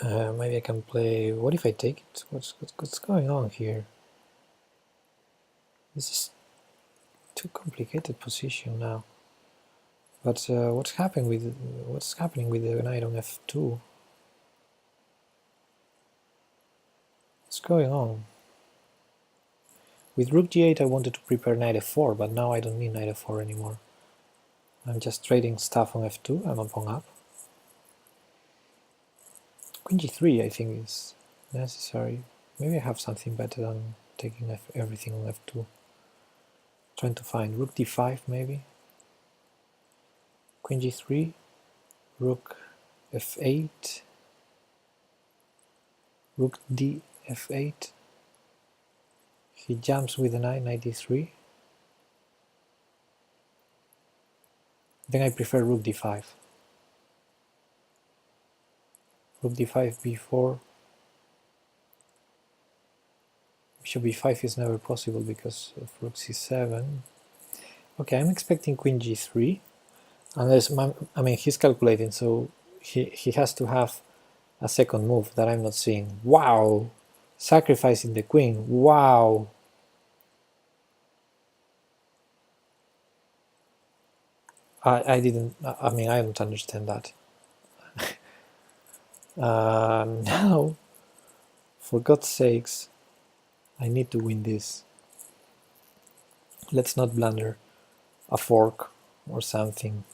What if I take it? What's going on here? This is too complicated position now. But what's happening with the knight on f2? What's going on? With rook g8 I wanted to prepare knight f4, but now I don't need knight f4 anymore. I'm just trading stuff on f2, I'm a pawn up. Queen g3 I think is necessary. Maybe I have something better than taking everything on f2. Trying to find rook d5 maybe. Queen g3, rook f8, rook d f8. He jumps with the knight, knight d3. Then I prefer rook d5. Rook d5, b4. Bishop b5 is never possible because of rook c7. Okay, I'm expecting queen g3. Unless, I mean, he's calculating, so he has to have a second move that I'm not seeing. Wow! Sacrificing the queen. Wow! I didn't, I mean, I don't understand that. Now, for God's sakes, I need to win this. Let's not blunder a fork or something.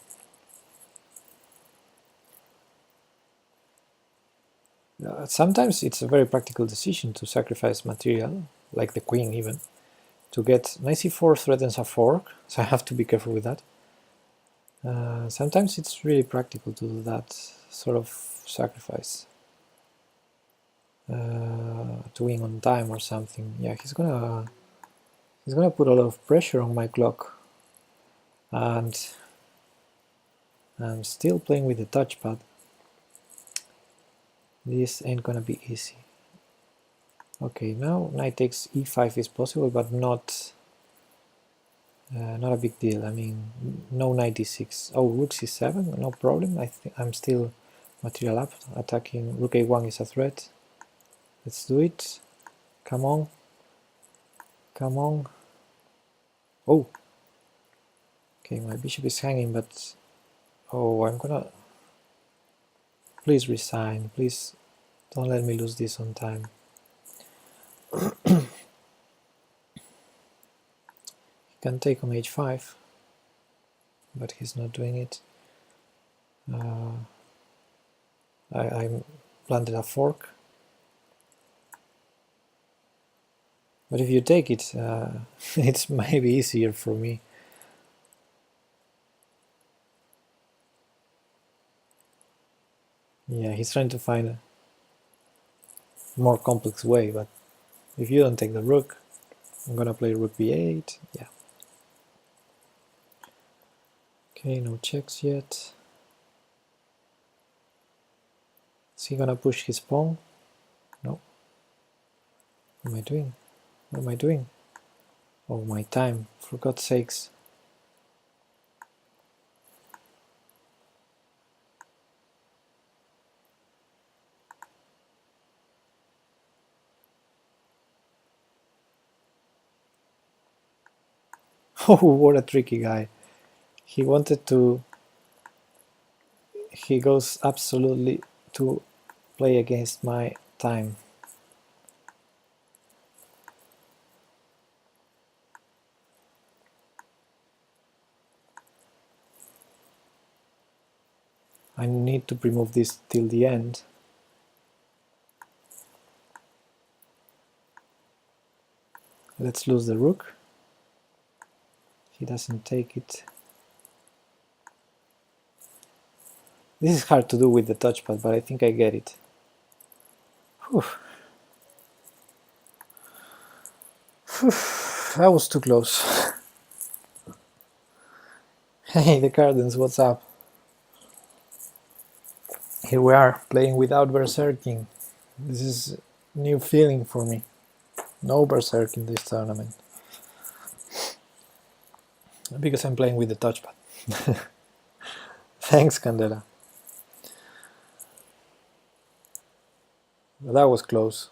Sometimes it's a very practical decision to sacrifice material, like the queen even, to get knight c4 threatens a fork, so I have to be careful with that. Sometimes it's really practical to do that sort of sacrifice. To win on time or something. Yeah, he's gonna put a lot of pressure on my clock, and I'm still playing with the touchpad. This ain't gonna be easy. Okay, now knight takes e5 is possible, but not a big deal. I mean, no knight d6. Oh, rook c7, no problem. I think I'm still material up. Attacking rook a1 is a threat. Let's do it. Come on. Come on. Oh. Okay, my bishop is hanging, but oh, I'm gonna... Please resign. Please don't let me lose this on time. He can take on h5, but he's not doing it. I planted a fork. But if you take it, it's maybe easier for me. Yeah, he's trying to find a more complex way, but if you don't take the rook, I'm gonna play rook b8, yeah. Okay, no checks yet. Is he gonna push his pawn? No. What am I doing? What am I doing? Oh, my time, for God's sakes. Oh, what a tricky guy. He wanted to... He goes absolutely to play against my time. I need to remove this till the end. Let's lose the rook. He doesn't take it. This is hard to do with the touchpad, but I think I get it. Whew. Whew. That was too close. Hey, the Cardens, what's up? Here we are, playing without berserking. This is a new feeling for me. No berserk in this tournament. Because I'm playing with the touchpad. Thanks, Candela. That was close.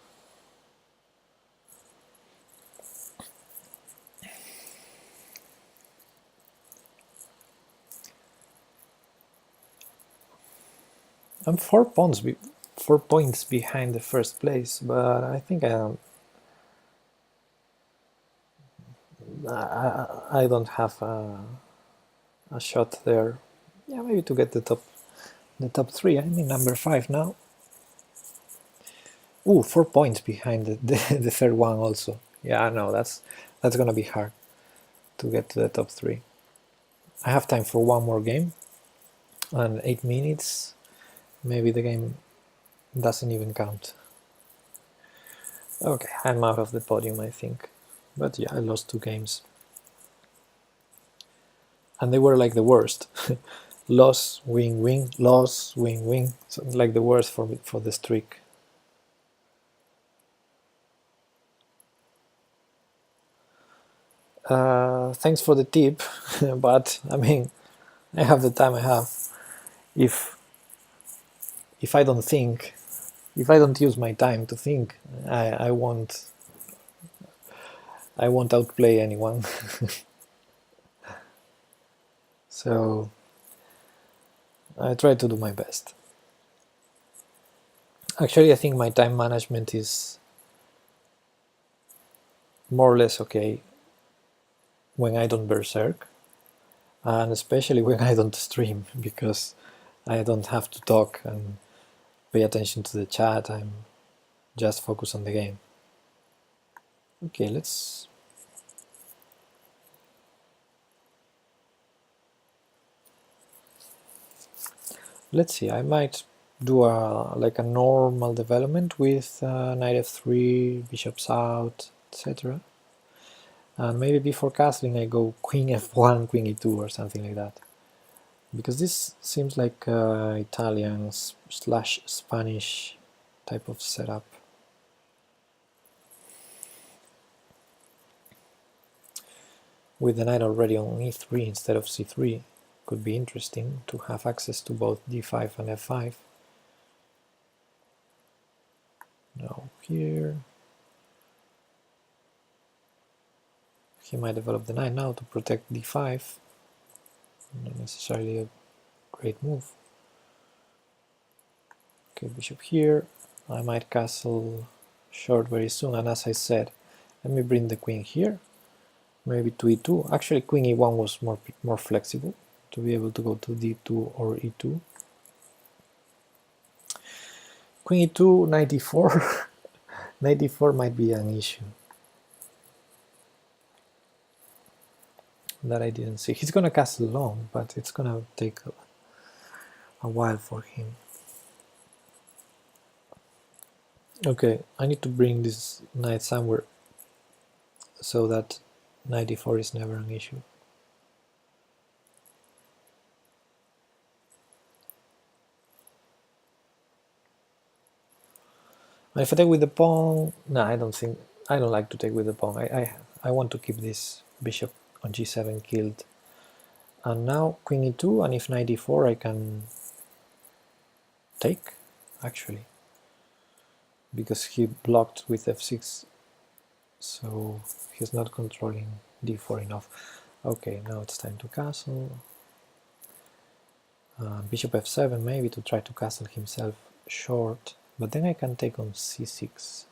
I'm 4 points behind the first place, but I think I don't have a shot there. Yeah, maybe to get the top 3. I'm in number 5 now. Ooh, 4 points behind the third one also. Yeah, no, that's gonna be hard to get to the top 3. I have time for one more game, and 8 minutes. Maybe the game doesn't even count. Okay, I'm out of the podium, I think. But yeah, I lost 2 games. and they were like the worst. Loss, win, win, loss, win, win. So like the worst for the streak. Thanks for the tip, but I mean, I have the time I have. If I don't think, if I don't use my time to think, I won't outplay anyone. So I try to do my best. Actually, I think my time management is more or less okay when I don't berserk, and especially when I don't stream, because I don't have to talk and pay attention to the chat. I'm just focused on the game. Okay, let's see. I might do like a normal development with knight f3, bishops out, etc. And maybe before castling I go queen f1, queen e2 or something like that. Because this seems like Italian / Spanish type of setup. With the knight already on e3 instead of c3, could be interesting to have access to both d5 and f5. Now here, he might develop the knight now to protect d5. Not necessarily a great move. Okay, bishop here. I might castle short very soon, and as I said, let me bring the queen here. Maybe to e2. Actually, queen e1 was more flexible to be able to go to d2 or e2. Queen e2, knight d4. Knight d4 might be an issue that I didn't see. He's gonna castle long, but it's gonna take a while for him. Okay, I need to bring this knight somewhere so that knight d4 is never an issue. And if I take with the pawn, no, I don't like to take with the pawn. I want to keep this bishop on g7 killed. And now queen e2, and if knight d4 I can take, actually, because he blocked with f6, so he's not controlling d4 enough. Okay, now it's time to castle. Bishop f7 maybe to try to castle himself short, but then I can take on c6.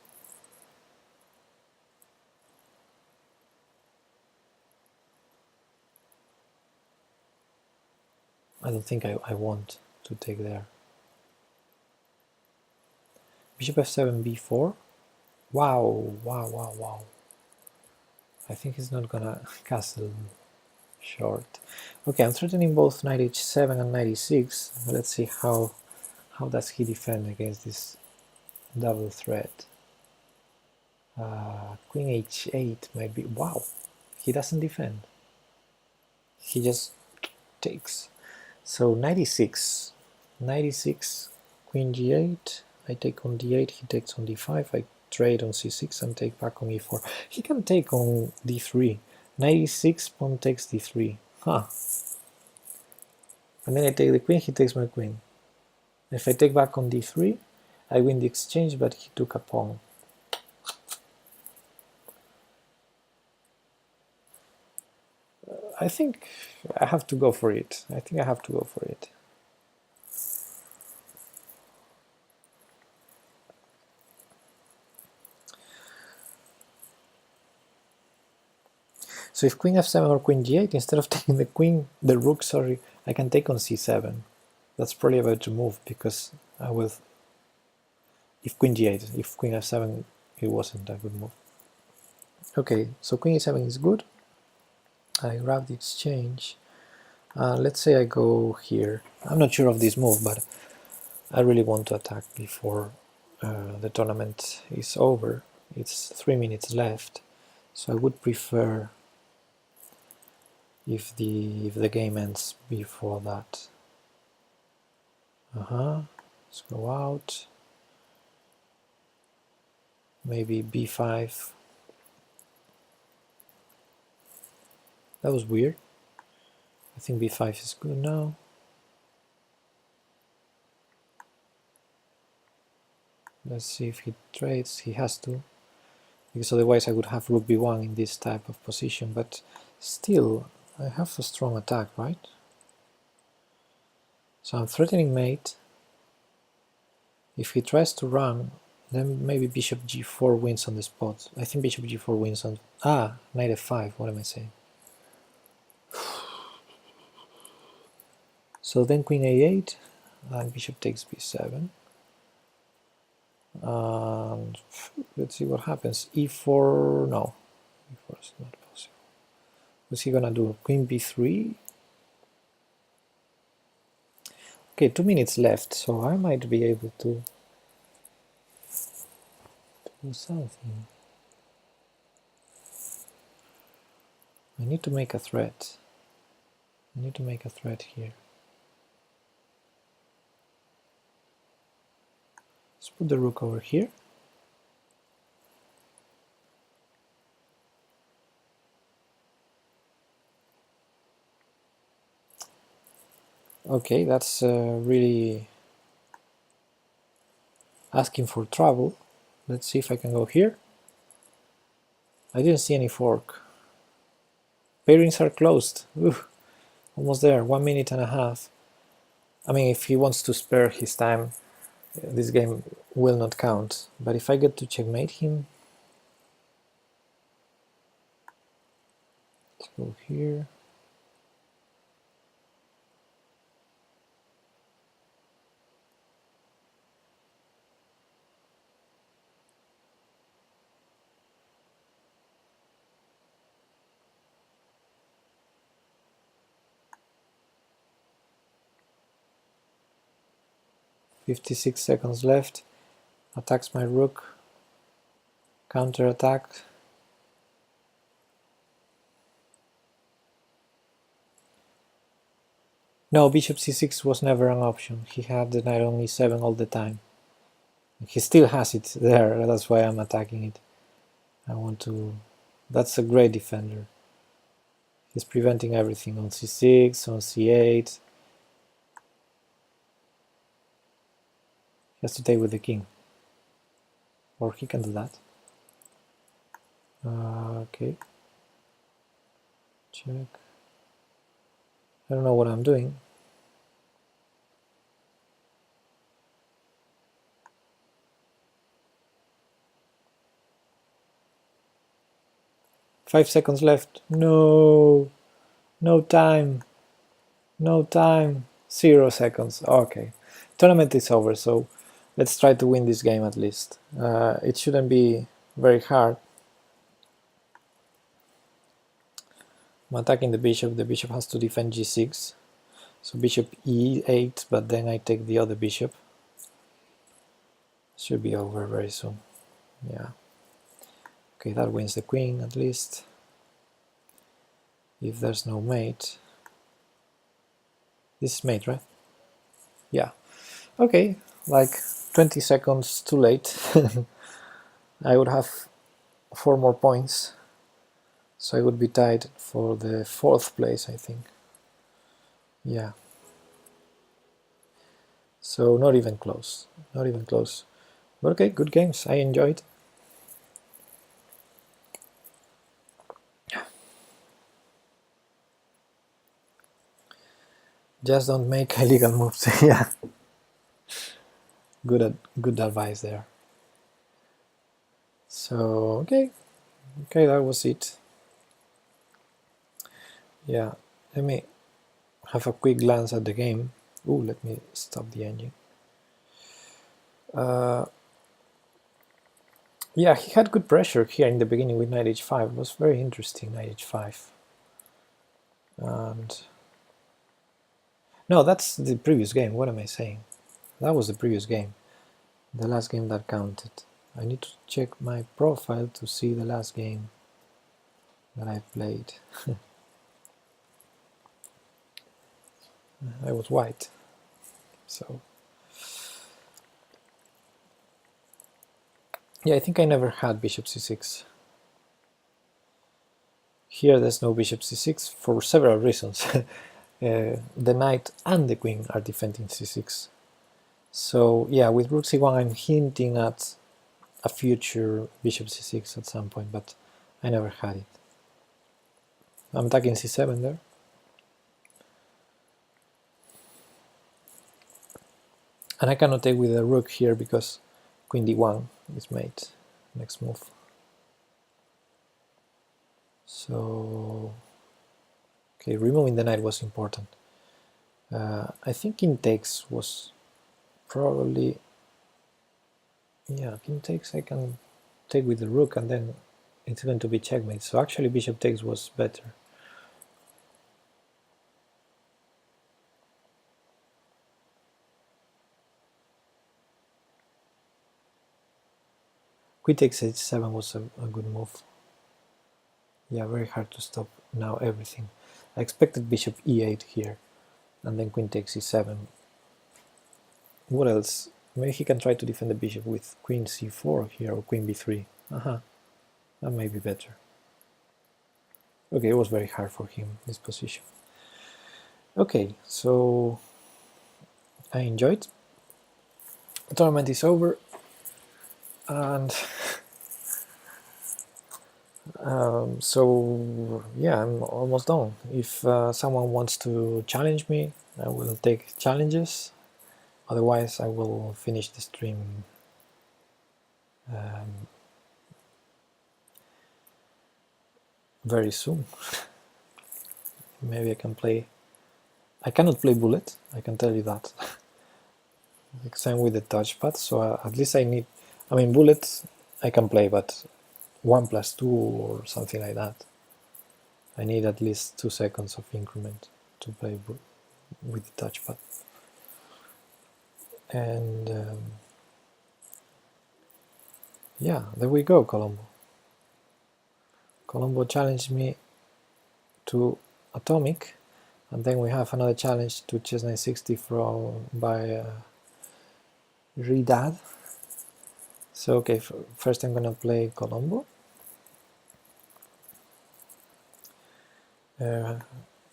I don't think I want to take there. Bishop f7, b4. Wow, wow, wow, wow. I think he's not gonna castle short. Okay, I'm threatening both knight h7 and knight e6. Let's see how does he defend against this double threat. Queen h8 might be... Wow, he doesn't defend. He just takes. So knight e6, knight e6, queen g8. I take on d8, he takes on d5. I trade on c6 and take back on e4. He can take on d3. Knight e6, pawn takes d3. Huh. And then I take the queen, he takes my queen. If I take back on d3, I win the exchange, but he took a pawn. I think I have to go for it. I think I have to go for it. So if queen f7 or queen g8, instead of taking the rook, sorry, I can take on c7. That's probably a better move, because I will... If queen g8, if queen f7, it wasn't a good move. Okay, so queen e7 is good. I grab the exchange. Let's say I go here. I'm not sure of this move, but I really want to attack before the tournament is over. It's 3 minutes left, so I would prefer... if the game ends before that. Let's go out. Maybe b5. That was weird. I think b5 is good now. Let's see if he trades. He has to, because otherwise I would have rook b1 in this type of position, but still I have a strong attack, right? So I'm threatening mate. If he tries to run, then maybe bishop g4 wins on the spot. I think bishop g4 wins on... knight f5, what am I saying? So then queen a8, and bishop takes b7. And let's see what happens. e4, no. e4 is not possible. What's he gonna do? Queen b3? Okay, 2 minutes left, so I might be able to do something. I need to make a threat. I need to make a threat here. Let's put the rook over here. Okay, that's really asking for trouble. Let's see if I can go here. I didn't see any fork. Pairings are closed. Ooh, almost there, 1 minute and a half. I mean, if he wants to spare his time, this game will not count. But if I get to checkmate him, let's go here. .56 seconds left. Attacks my rook. Counter attack. No, bishop c6 was never an option. He had the knight on e7 all the time. He still has it there, that's why I'm attacking it. I want to... That's a great defender. He's preventing everything on c6, on c8. He has to take with the king. Or he can do that. Okay. Check. I don't know what I'm doing. Five seconds left. No. No time. No time. 0 seconds. Okay. Tournament is over, so let's try to win this game at least. It shouldn't be very hard. I'm attacking the bishop has to defend g6. So bishop e8, but then I take the other bishop. Should be over very soon. Yeah. Okay, that wins the queen at least. If there's no mate. This is mate, right? Yeah. Okay, like 20 seconds too late. I would have 4 more points. So I would be tied for the 4th place, I think. Yeah. So not even close. Not even close. But okay, good games. I enjoyed. Just don't make illegal moves. Yeah. Good advice there. So okay, that was it. Yeah, let me have a quick glance at the game. Ooh, let me stop the engine. Yeah, he had good pressure here in the beginning with knight h5. It was very interesting, knight h5. And no, that's the previous game. What am I saying? That was the previous game. The last game that counted. I need to check my profile to see the last game that I played. I was white. So yeah, I think I never had bishop c6. Here there's no bishop c6 for several reasons. The knight and the queen are defending c6. So yeah, with rook c1 I'm hinting at a future bishop c6 at some point, but I never had it. I'm attacking c7 there. And I cannot take with the rook here because queen d1 is made next move. So okay, removing the knight was important. I think king takes was probably, yeah, king takes I can take with the rook and then it's going to be checkmate. So actually bishop takes was better. Queen takes h7 was a good move. Yeah, very hard to stop now everything. I expected bishop e8 here, and then queen takes e7. What else? Maybe he can try to defend the bishop with queen c4 here, or queen b3. That may be better. Okay, it was very hard for him, this position. Okay, so I enjoyed. The tournament is over, and so yeah, I'm almost done. If someone wants to challenge me, I will take challenges. Otherwise, I will finish the stream very soon. Maybe I can play. I cannot play bullet, I can tell you that. Because I'm with the touchpad, so at least I need. I mean, bullet I can play, but 1+2 or something like that. I need at least 2 seconds of increment to play with the touchpad. And yeah, there we go, Colombo. Colombo challenged me to Atomic, and then we have another challenge to Chess960 by Ridad. So okay, first I'm gonna play Colombo.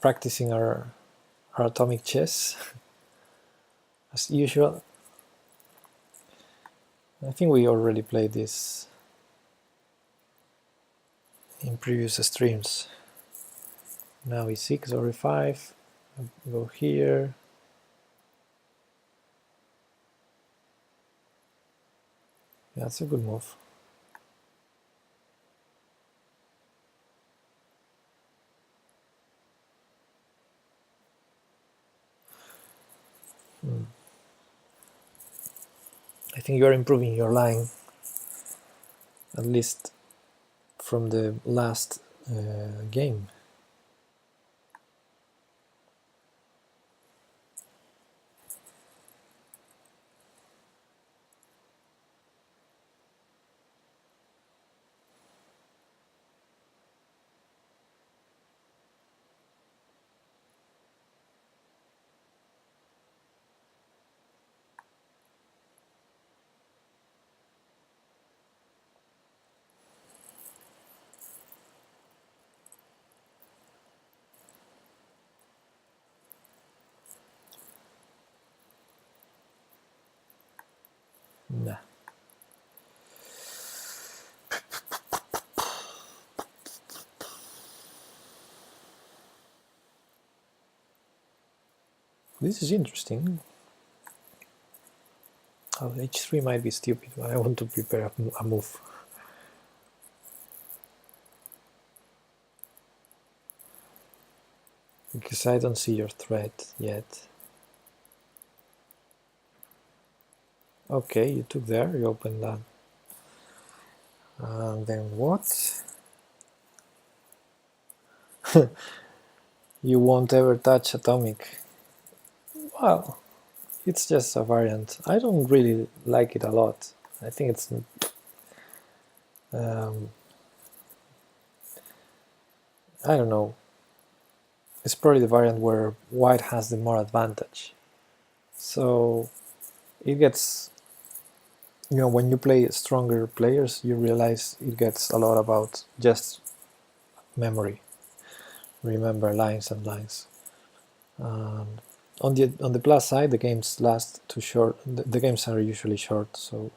Practicing our atomic chess as usual. I think we already played this in previous streams. Now e6 or e5, go here. Yeah, that's a good move. I think you're improving your line, at least from the last game. Nah. This is interesting. Oh, h3 might be stupid, but I want to prepare a move. Because I don't see your threat yet. Okay, you took there, you opened that. And then what? You won't ever touch atomic. Well, it's just a variant. I don't really like it a lot. I think it's I don't know. it's probably the variant where white has the more advantage. So it gets, when you play stronger players, you realize it gets a lot about just memory, remember lines and lines. On the plus side, the games last too short. The games are usually short, so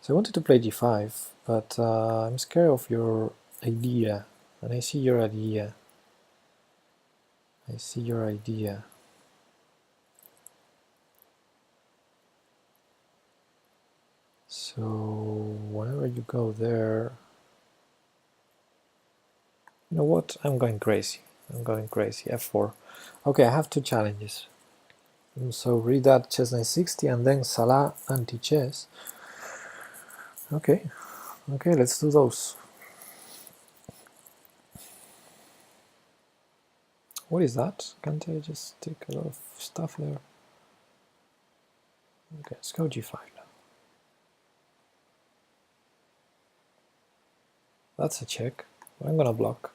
I wanted to play g5, but I'm scared of your idea, and I see your idea. I see your idea. So whenever you go there, you know what? I'm going crazy. I'm going crazy. F4. Okay, I have two challenges. So read that Chess960 and then Salah anti-chess. Okay, let's do those. What is that? Can't I just take a lot of stuff there? Okay, let's go g5 now. That's a check. I'm gonna block.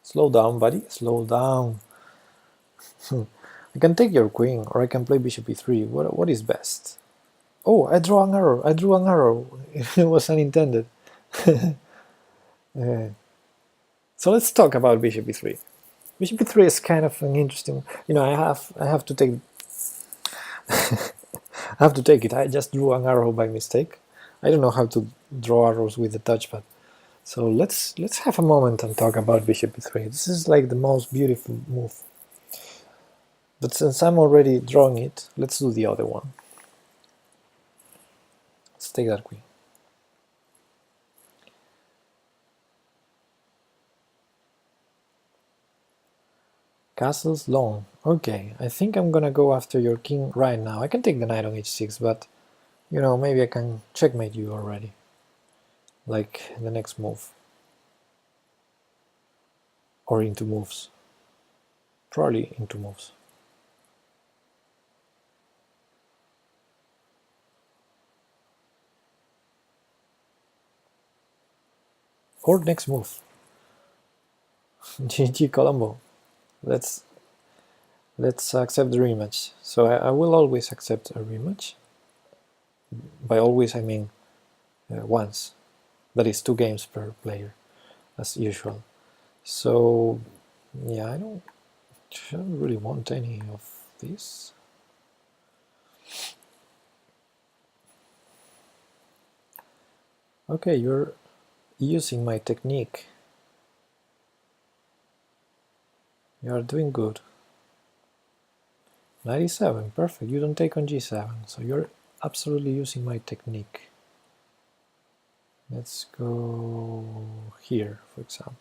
Slow down, buddy. Slow down. I can take your queen, or I can play bishop e3. What is best? Oh, I drew an arrow. I drew an arrow. It was unintended. So let's talk about bishop e3. Bishop e3 is kind of an interesting. I have to take. I have to take it. I just drew an arrow by mistake. I don't know how to draw arrows with the touchpad. So let's have a moment and talk about bishop e3. This is like the most beautiful move. But since I'm already drawing it, let's do the other one. Let's take that queen. Castles long. Okay, I think I'm gonna go after your king right now. I can take the knight on h6, but maybe I can checkmate you already. Like the next move. Or into moves. Probably into moves. Or next move. GG Colombo. Let's accept the rematch. So I will always accept a rematch. By always I mean once. That is 2 games per player, as usual. So yeah, I don't really want any of this. Okay, you're using my technique. You are doing good. 97, perfect. You don't take on g7, so you're absolutely using my technique. Let's go here, for example.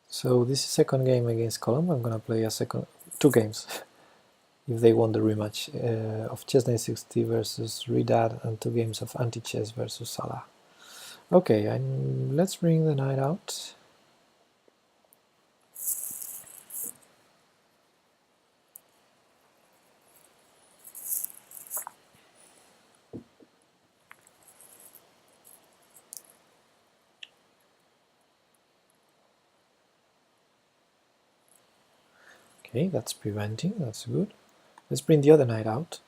So this is second game against Colombo. I'm gonna play a 2 games if they want the rematch of Chess960 versus Ridad and 2 games of anti-chess versus Salah. Okay, and let's bring the knight out. Okay, that's preventing, that's good. Let's bring the other knight out,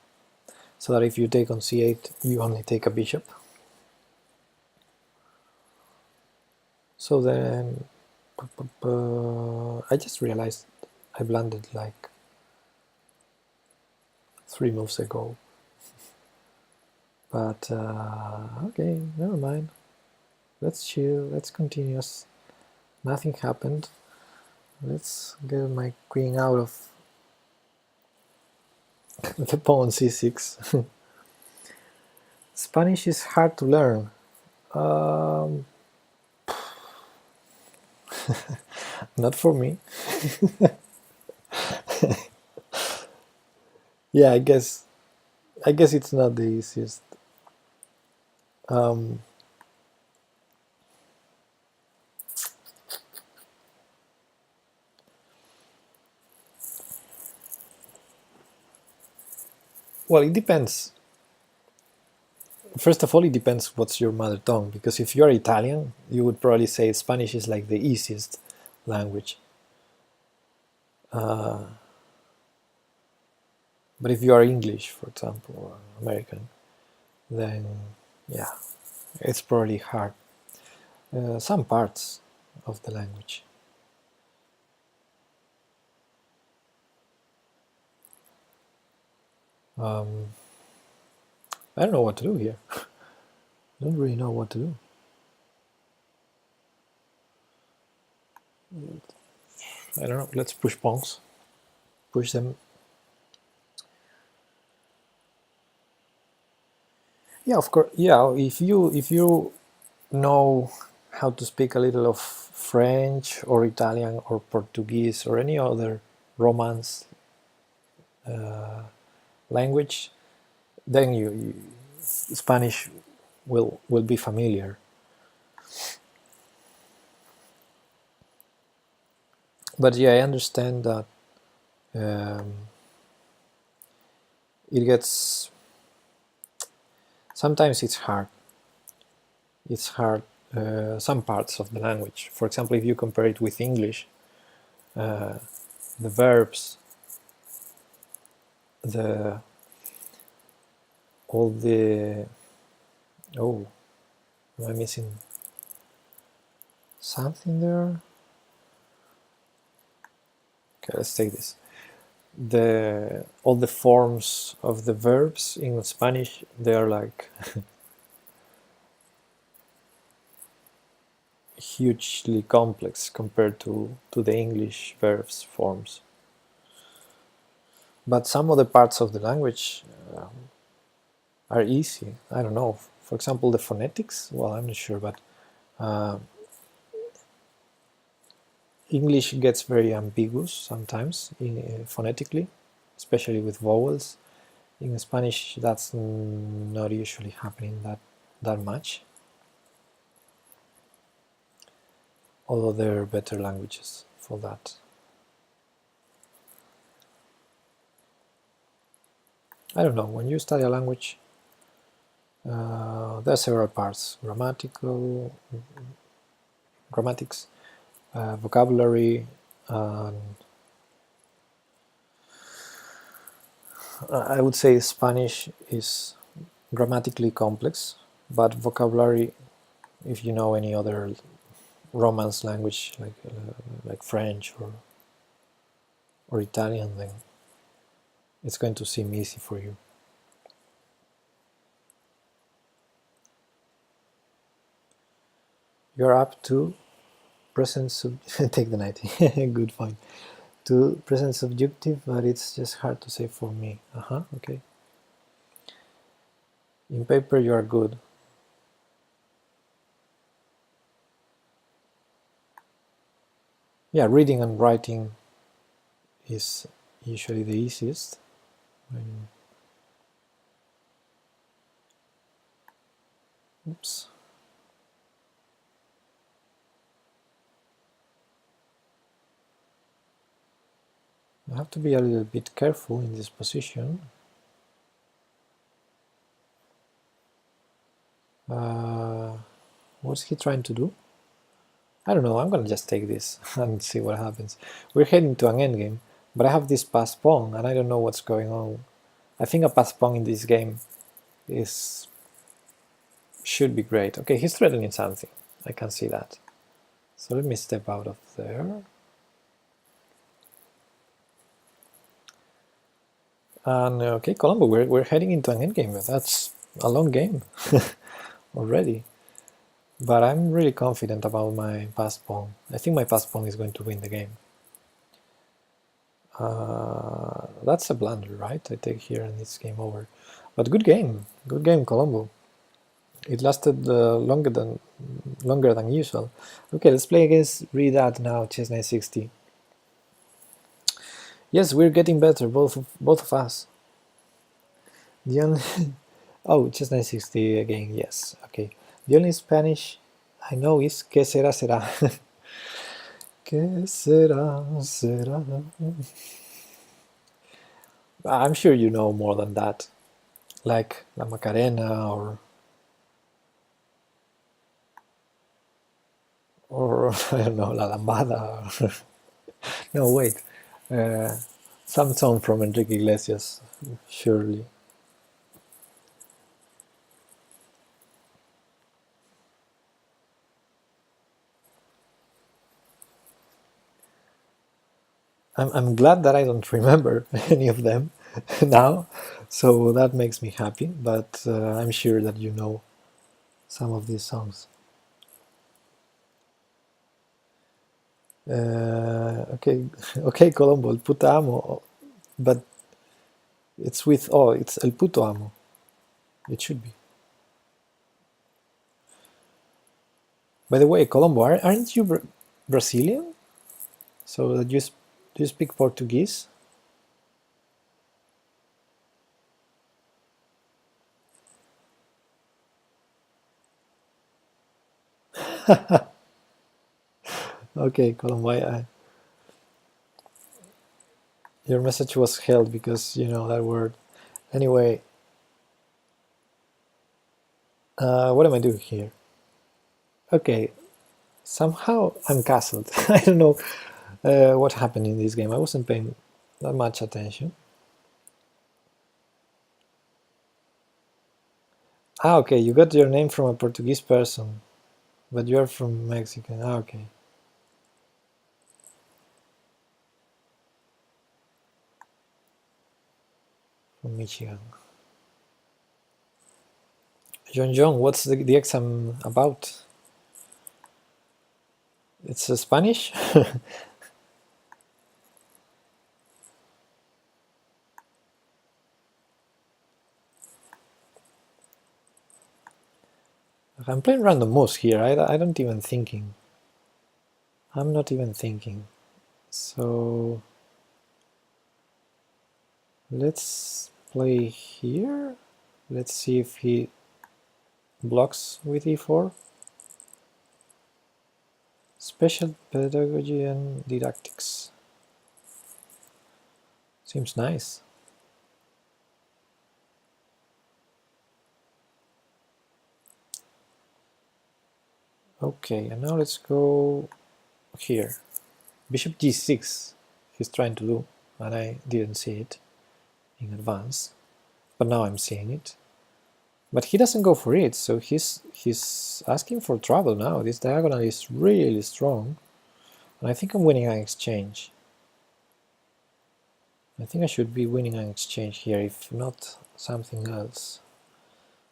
so that if you take on c8, you only take a bishop. So then, I just realized I blundered like 3 moves ago. But okay, never mind. Let's chill, let's continue. Nothing happened. Let's get my queen out of the pawn c6. Spanish is hard to learn. Not for me. Yeah, I guess it's not the easiest. Um, well, it depends. First of all, it depends what's your mother tongue, because if you're Italian, you would probably say Spanish is like the easiest language. But if you are English, for example, or American, then yeah, it's probably hard. Some parts of the language. I don't know what to do here. I don't really know what to do. I don't know. Let's push pawns. Push them. Yeah, of course. Yeah, if you know how to speak a little of French or Italian or Portuguese or any other Romance language, then Spanish will be familiar. But yeah, I understand that it gets sometimes it's hard. It's hard. Some parts of the language. For example, if you compare it with English, the verbs, the all the oh, am I missing something there? Okay, let's take this. All the forms of the verbs in Spanish, they are like hugely complex compared to the English verbs forms. But some other parts of the language are easy. I don't know. For example, the phonetics. Well, I'm not sure, but English gets very ambiguous sometimes phonetically, especially with vowels. In Spanish, that's not usually happening that much, although there are better languages for that. I don't know, when you study a language, there are several parts: grammatics, vocabulary, and I would say Spanish is grammatically complex, but vocabulary, if you know any other Romance language like French or Italian, then it's going to seem easy for you. You're up to present take the knight. Good point. To present subjunctive, but it's just hard to say for me. Okay. In paper you are good. Yeah, reading and writing is usually the easiest. Oops. I have to be a little bit careful in this position. What's he trying to do? I don't know, I'm gonna just take this and see what happens. We're heading to an endgame, but I have this passed pawn and I don't know what's going on. I think a passed pawn in this game should be great. Okay, he's threatening something. I can see that. So let me step out of there. And okay, Colombo, we're heading into an endgame, but that's a long game already. But I'm really confident about my passed pawn. I think my passed pawn is going to win the game. That's a blunder, right? I take here and it's game over. But good game, Colombo. It lasted longer than usual. Okay, let's play against Redad now, Chess960. Yes, we're getting better, both of us. The only Oh, Chess960 again, yes, okay. The only Spanish I know is que será será. Que será será. I'm sure you know more than that, like La Macarena or I don't know, La Lambada. No, wait, uh, some song from Enrique Iglesias, surely. I'm glad that I don't remember any of them now, so that makes me happy, but I'm sure that you know some of these songs. Okay, okay, Colombo, el puta amo, but it's with, oh, it's el puto amo. It should be. By the way, Colombo, aren't you Brazilian? So that do you speak Portuguese? Okay, Colombo, your message was held because you know that word. Anyway, what am I doing here? Okay, somehow I'm castled. I don't know what happened in this game. I wasn't paying that much attention. Ah, okay, you got your name from a Portuguese person, but you're from Mexico. Ah, okay. From Michigan. John, what's the exam about? It's Spanish? I'm playing random moves here. I don't even thinking. I'm not even thinking. So let's play here. Let's see if he blocks with e4. Special pedagogy and didactics. Seems nice. Okay, and now let's go here. Bishop g6 he's trying to do, and I didn't see it in advance, but now I'm seeing it. But he doesn't go for it, so he's asking for trouble now. This diagonal is really strong, and I think I'm winning an exchange. I think I should be winning an exchange here, if not something else.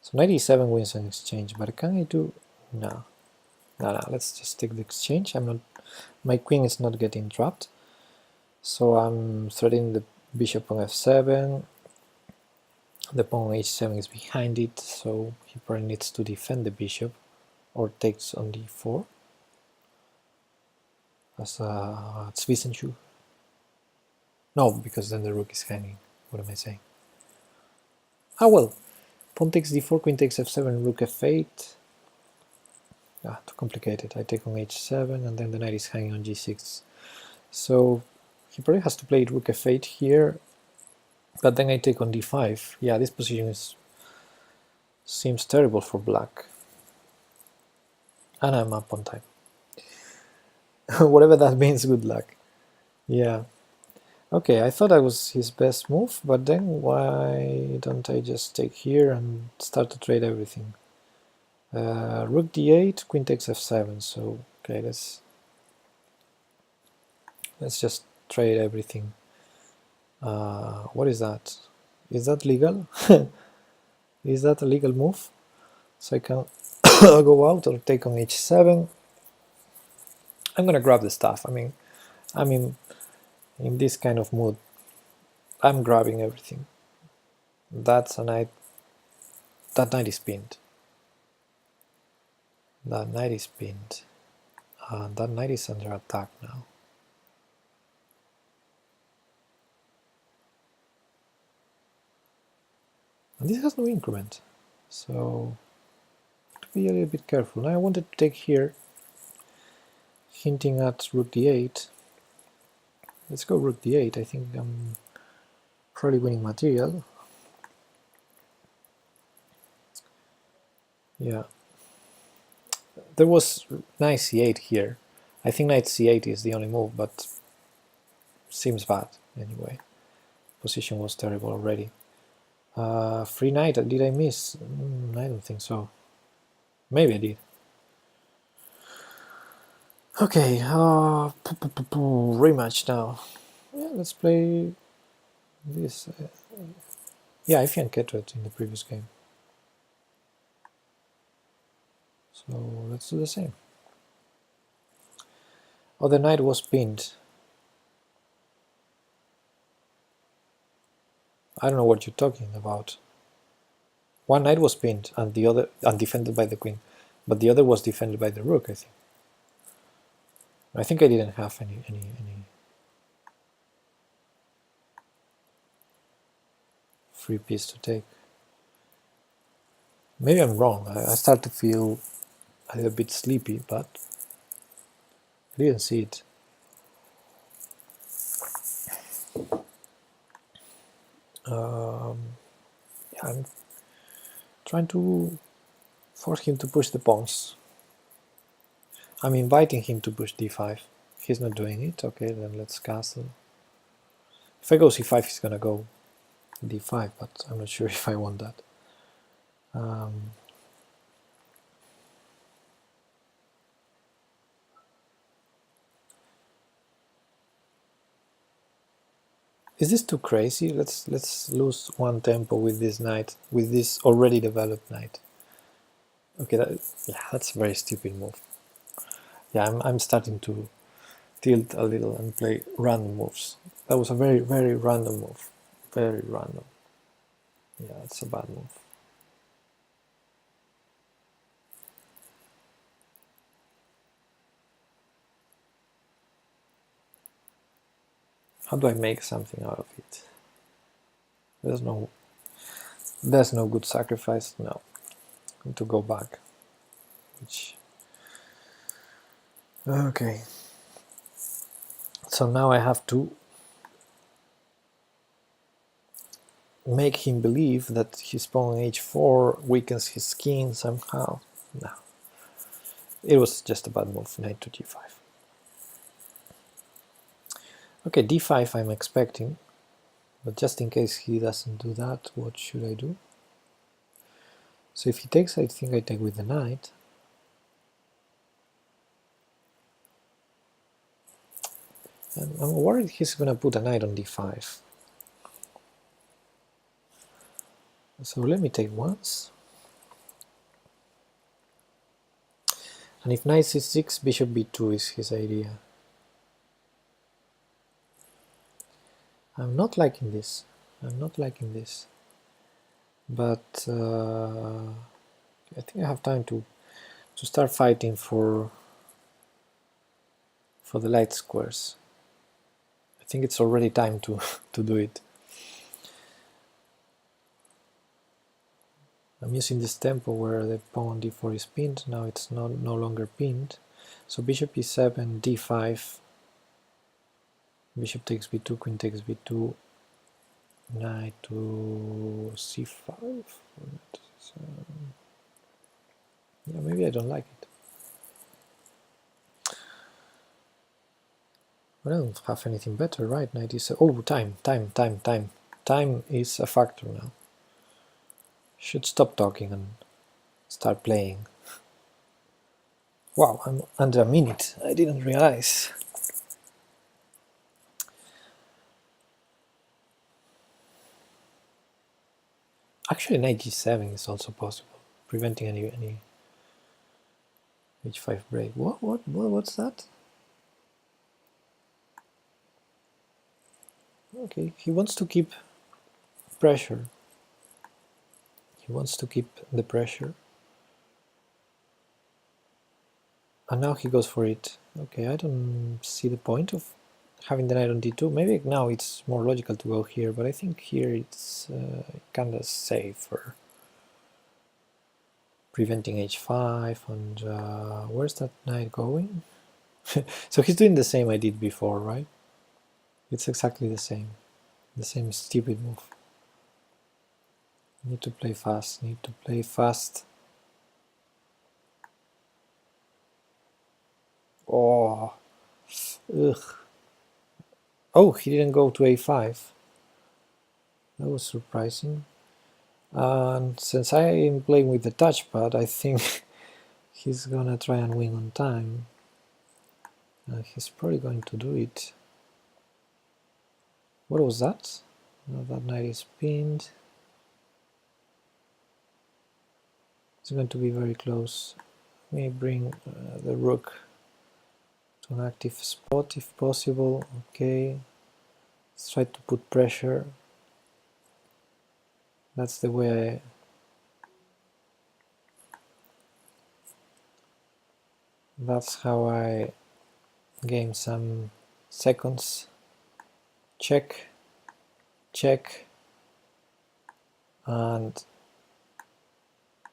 So 97 wins an exchange, but can I do... No. No, let's just take the exchange. I'm not... My queen is not getting trapped. So I'm threading the bishop on f7. The pawn on h7 is behind it, so he probably needs to defend the bishop, or takes on d4 as a Zwischenschub. No, because then the rook is hanging. What am I saying? Ah well, pawn takes d4, queen takes f7, rook f8. Ah, too complicated. I take on h7, and then the knight is hanging on g6. So he probably has to play rook f8 here, but then I take on d5. Yeah, this position seems terrible for black. And I'm up on time. Whatever that means, good luck. Yeah. Okay, I thought that was his best move, but then why don't I just take here and start to trade everything? Rook d8, queen takes f7, so okay, let's just trade everything. What is that? Is that legal? Is that a legal move? So I can go out or take on h7. I'm gonna grab the stuff. I mean, I'm in this kind of mood. I'm grabbing everything. That's a knight. That knight is pinned. That knight is pinned. That knight is under attack now. And this has no increment. So to be a little bit careful. Now I wanted to take here, hinting at rook d8. Let's go rook d8. I think I'm probably winning material. Yeah. There was knight c8 here. I think knight c8 is the only move, but seems bad anyway. Position was terrible already. Free knight, did I miss? I don't think so. Maybe I did. Okay, rematch now. Yeah, let's play this. Yeah, I fianchetto it in the previous game. So let's do the same. Oh, the knight was pinned. I don't know what you're talking about. One knight was pinned and the other defended by the queen, but the other was defended by the rook, I think. I think I didn't have any free piece to take. Maybe I'm wrong. I start to feel a little bit sleepy, but I didn't see it. Yeah, I'm trying to force him to push the pawns. I'm inviting him to push d5. He's not doing it. Okay, then let's castle. If I go c5, he's gonna go d5, but I'm not sure if I want that. Is this too crazy? Let's lose one tempo with this knight, with this already developed knight. Okay, yeah, that's a very stupid move. Yeah, I'm starting to tilt a little and play random moves. That was a very random move. Very random. Yeah, it's a bad move. How do I make something out of it? There's no good sacrifice. No, I need to go back. Okay. So now I have to make him believe that his pawn h4 weakens his king somehow. No, it was just a bad move. Knight to g5. Okay, d5 I'm expecting, but just in case he doesn't do that, what should I do? So if he takes, I think I take with the knight. And I'm worried he's gonna put a knight on d5. So let me take once. And if knight c6, bishop b2 is his idea. I'm not liking this. I'm not liking this. But I think I have time to start fighting for the light squares. I think it's already time to do it. I'm using this tempo where the pawn d4 is pinned. Now it's no longer pinned. So bishop e7, d5, bishop takes b2, queen takes b2, knight to c5. Yeah, maybe I don't like it. But I don't have anything better, right? Knight is oh, time is a factor now. Should stop talking and start playing. Wow, I'm under a minute. I didn't realize. Actually, knight g7 is also possible, preventing any h5 break. What's that? Okay, he wants to keep pressure. He wants to keep the pressure. And now he goes for it. Okay, I don't see the point of having the knight on d2. Maybe now it's more logical to go here, but I think here it's kind of safer. preventing h5, and where's that knight going? So he's doing the same I did before, right? It's exactly the same stupid move. Need to play fast, need to play fast. Oh, ugh. Oh, he didn't go to a5. That was surprising. And since I am playing with the touchpad, I think he's gonna try and win on time. And he's probably going to do it. What was that? Now that knight is pinned. It's going to be very close. Let me bring the rook to an active spot if possible. Okay. Let's try to put pressure. That's the way that's how I gain some seconds. Check, check, and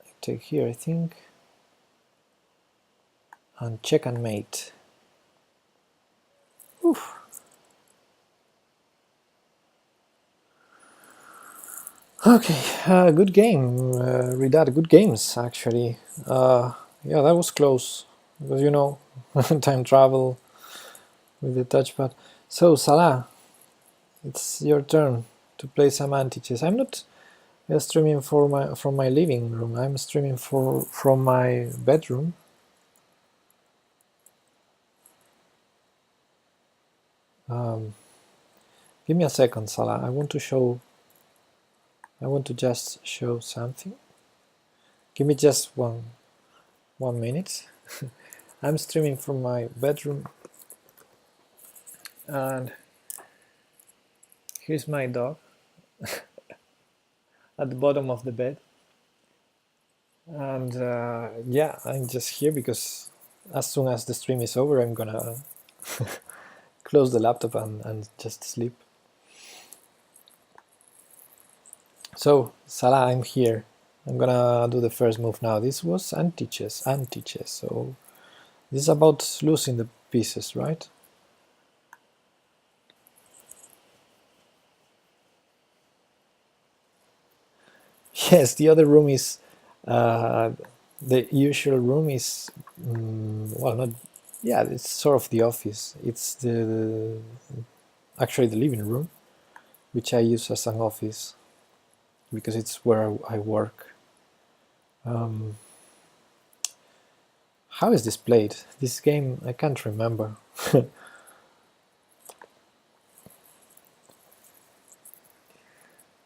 I take here, I think, and check and mate. Oof. Okay, good game, Ridad, good games actually. Yeah, that was close, because you know, time travel with the touchpad. So Salah, it's your turn to play some anti-chess. I'm not streaming from my living room. I'm streaming from my bedroom. Give me a second, Salah. I want to just show something. Give me just one minute. I'm streaming from my bedroom, and here's my dog at the bottom of the bed. And yeah, I'm just here because as soon as the stream is over, I'm gonna close the laptop and just sleep. So Salah, I'm here. I'm gonna do the first move now. This was anti-chess. So this is about losing the pieces, right? Yes, the other room is the usual room is well, not, yeah, it's sort of the office. It's actually the living room, which I use as an office because it's where I work. How is this played? This game, I can't remember.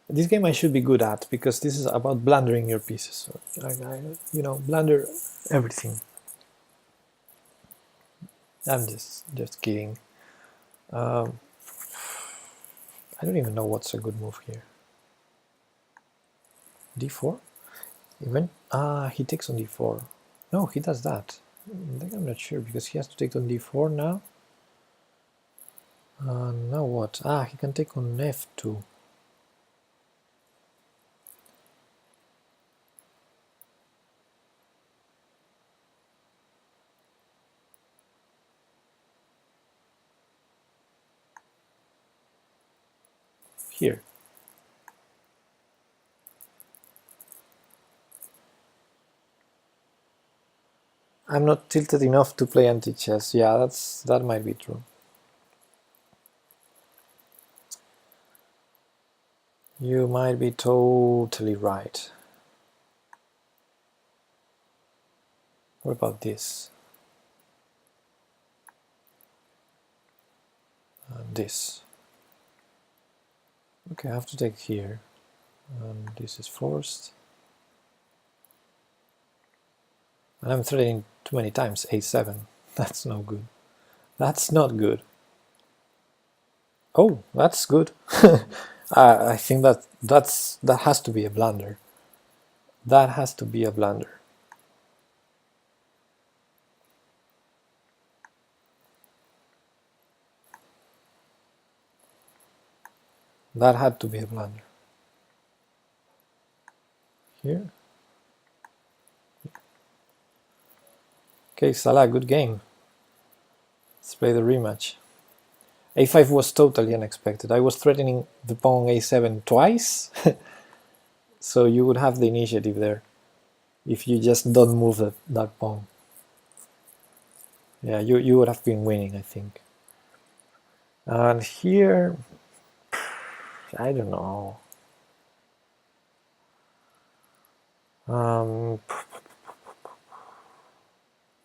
This game I should be good at because this is about blundering your pieces. So you know, blunder everything. I'm just kidding. I don't even know what's a good move here. D4? Even he takes on D4. No, he does that. I'm not sure because he has to take on D4 now. Now what? He can take on F2. Here. I'm not tilted enough to play anti-chess. Yeah, that might be true. You might be totally right. What about this? This. Okay, I have to take here. And this is forced. And I'm threading too many times, a7. That's no good. That's not good. Oh, that's good. I think that has to be a blunder. That has to be a blunder. That had to be a blunder. Here. Okay, Salah, good game. Let's play the rematch. A5 was totally unexpected. I was threatening the pawn A7 twice, so you would have the initiative there if you just don't move that pawn. Yeah, you would have been winning, I think. And here, I don't know.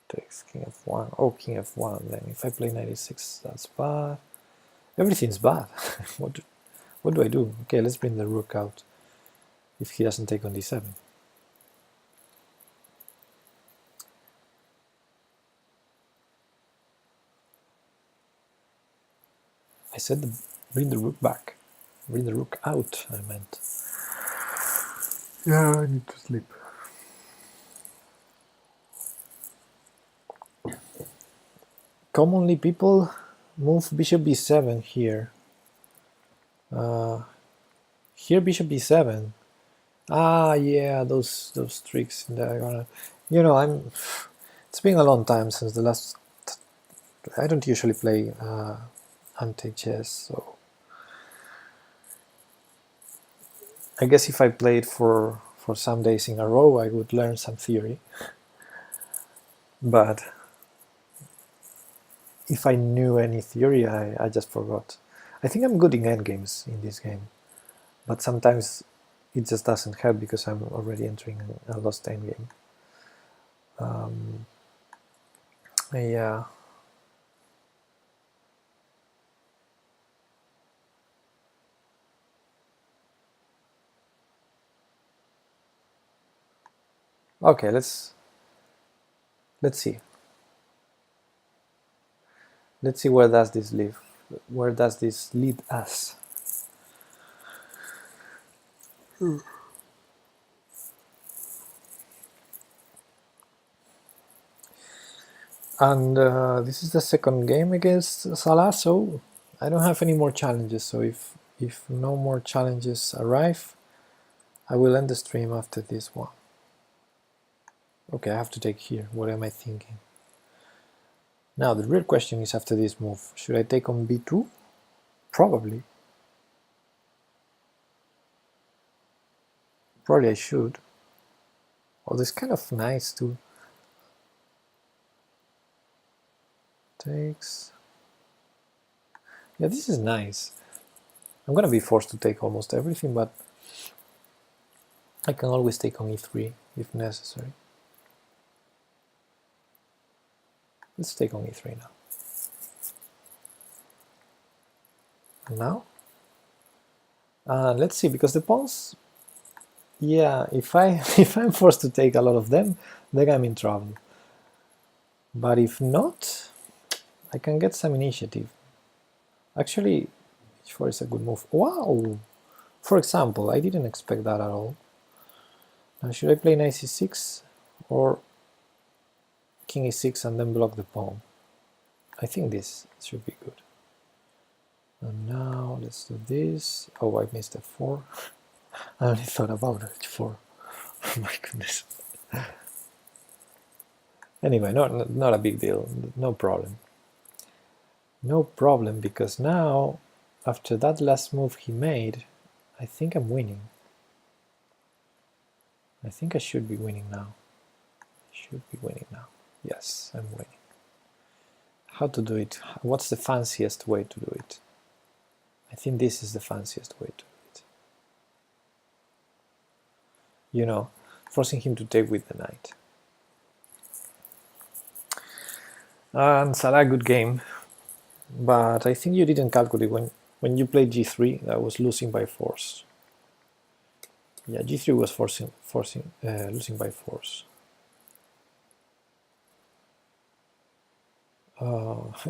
Takes king f1. Oh, king f1. Then if I play 96, that's bad. Everything's bad. what do I do? Okay, let's bring the rook out if he doesn't take on d7. I said bring the rook back. Bring the rook out, I meant. Yeah, I need to sleep. Commonly people move bishop b7 here. Here bishop b7. Ah, yeah, those tricks in the you know, it's been a long time since the last. I don't usually play anti-chess, so I guess if I played for some days in a row, I would learn some theory. But if I knew any theory, I just forgot. I think I'm good in endgames in this game, but sometimes it just doesn't help because I'm already entering a lost endgame. Yeah. Okay, let's see. Let's see where does this lead. Where does this lead us? And this is the second game against Salah, so I don't have any more challenges. So if no more challenges arrive, I will end the stream after this one. Okay, I have to take here. What am I thinking? Now the real question is after this move, should I take on b2? Probably. Probably I should. Although it's kind of nice to takes. Yeah, this is nice. I'm gonna be forced to take almost everything, but I can always take on e3 if necessary. Let's take on e3 now. And now? Let's see, because the pawns, yeah, if I'm forced to take a lot of them, then I'm in trouble. But if not, I can get some initiative. Actually, h4 is a good move. Wow! For example, I didn't expect that at all. Now, should I play knight c6 or king e6 and then block the pawn? I think this should be good. And now let's do this. Oh, I missed f4. I only thought about h4. Oh my goodness. Anyway, not a big deal. No problem. No problem, because now, after that last move he made, I think I'm winning. I think I should be winning now. Yes, I'm winning. How to do it? What's the fanciest way to do it? I think this is the fanciest way to do it. You know, forcing him to take with the knight. And Salah, good game. But I think you didn't calculate when you played g3, that was losing by force. Yeah, g3 was losing by force.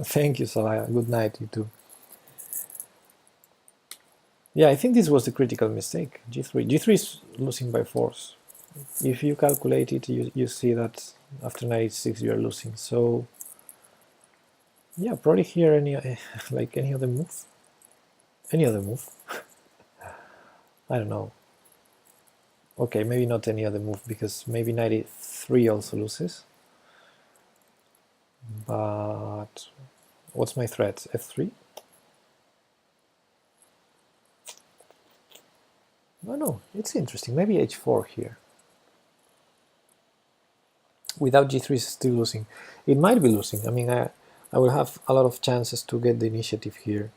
Thank you, Salah. Good night, you too. Yeah, I think this was the critical mistake. G3 is losing by force. If you calculate it, you see that after knight h6 you are losing. So yeah, probably here like any other move. Any other move. I don't know. Okay, maybe not any other move, because maybe knight e3 also loses. but what's my threat? F3? Oh no, it's interesting. Maybe H4 here. Without G3 is still losing. It might be losing. I mean, I will have a lot of chances to get the initiative here.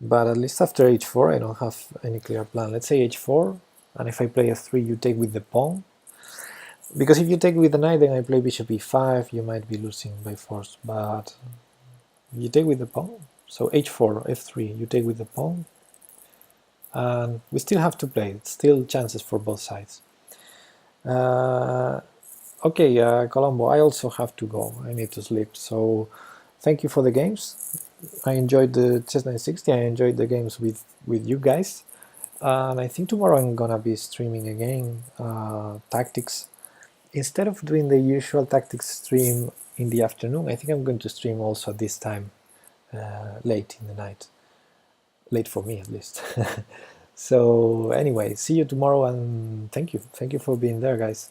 But at least after H4 I don't have any clear plan. Let's say H4, and if I play F3 you take with the pawn. Because if you take with the knight then I play bishop E5, you might be losing by force. But you take with the pawn. So H4, F3, you take with the pawn. And we still have to play. It's still chances for both sides. Okay, Colombo, I also have to go. I need to sleep. So thank you for the games. I enjoyed the Chess960. I enjoyed the games with you guys. And I think tomorrow I'm gonna be streaming again tactics. Instead of doing the usual tactics stream in the afternoon, I think I'm going to stream also at this time, late in the night. Late for me, at least. So anyway, see you tomorrow, and thank you. Thank you for being there, guys.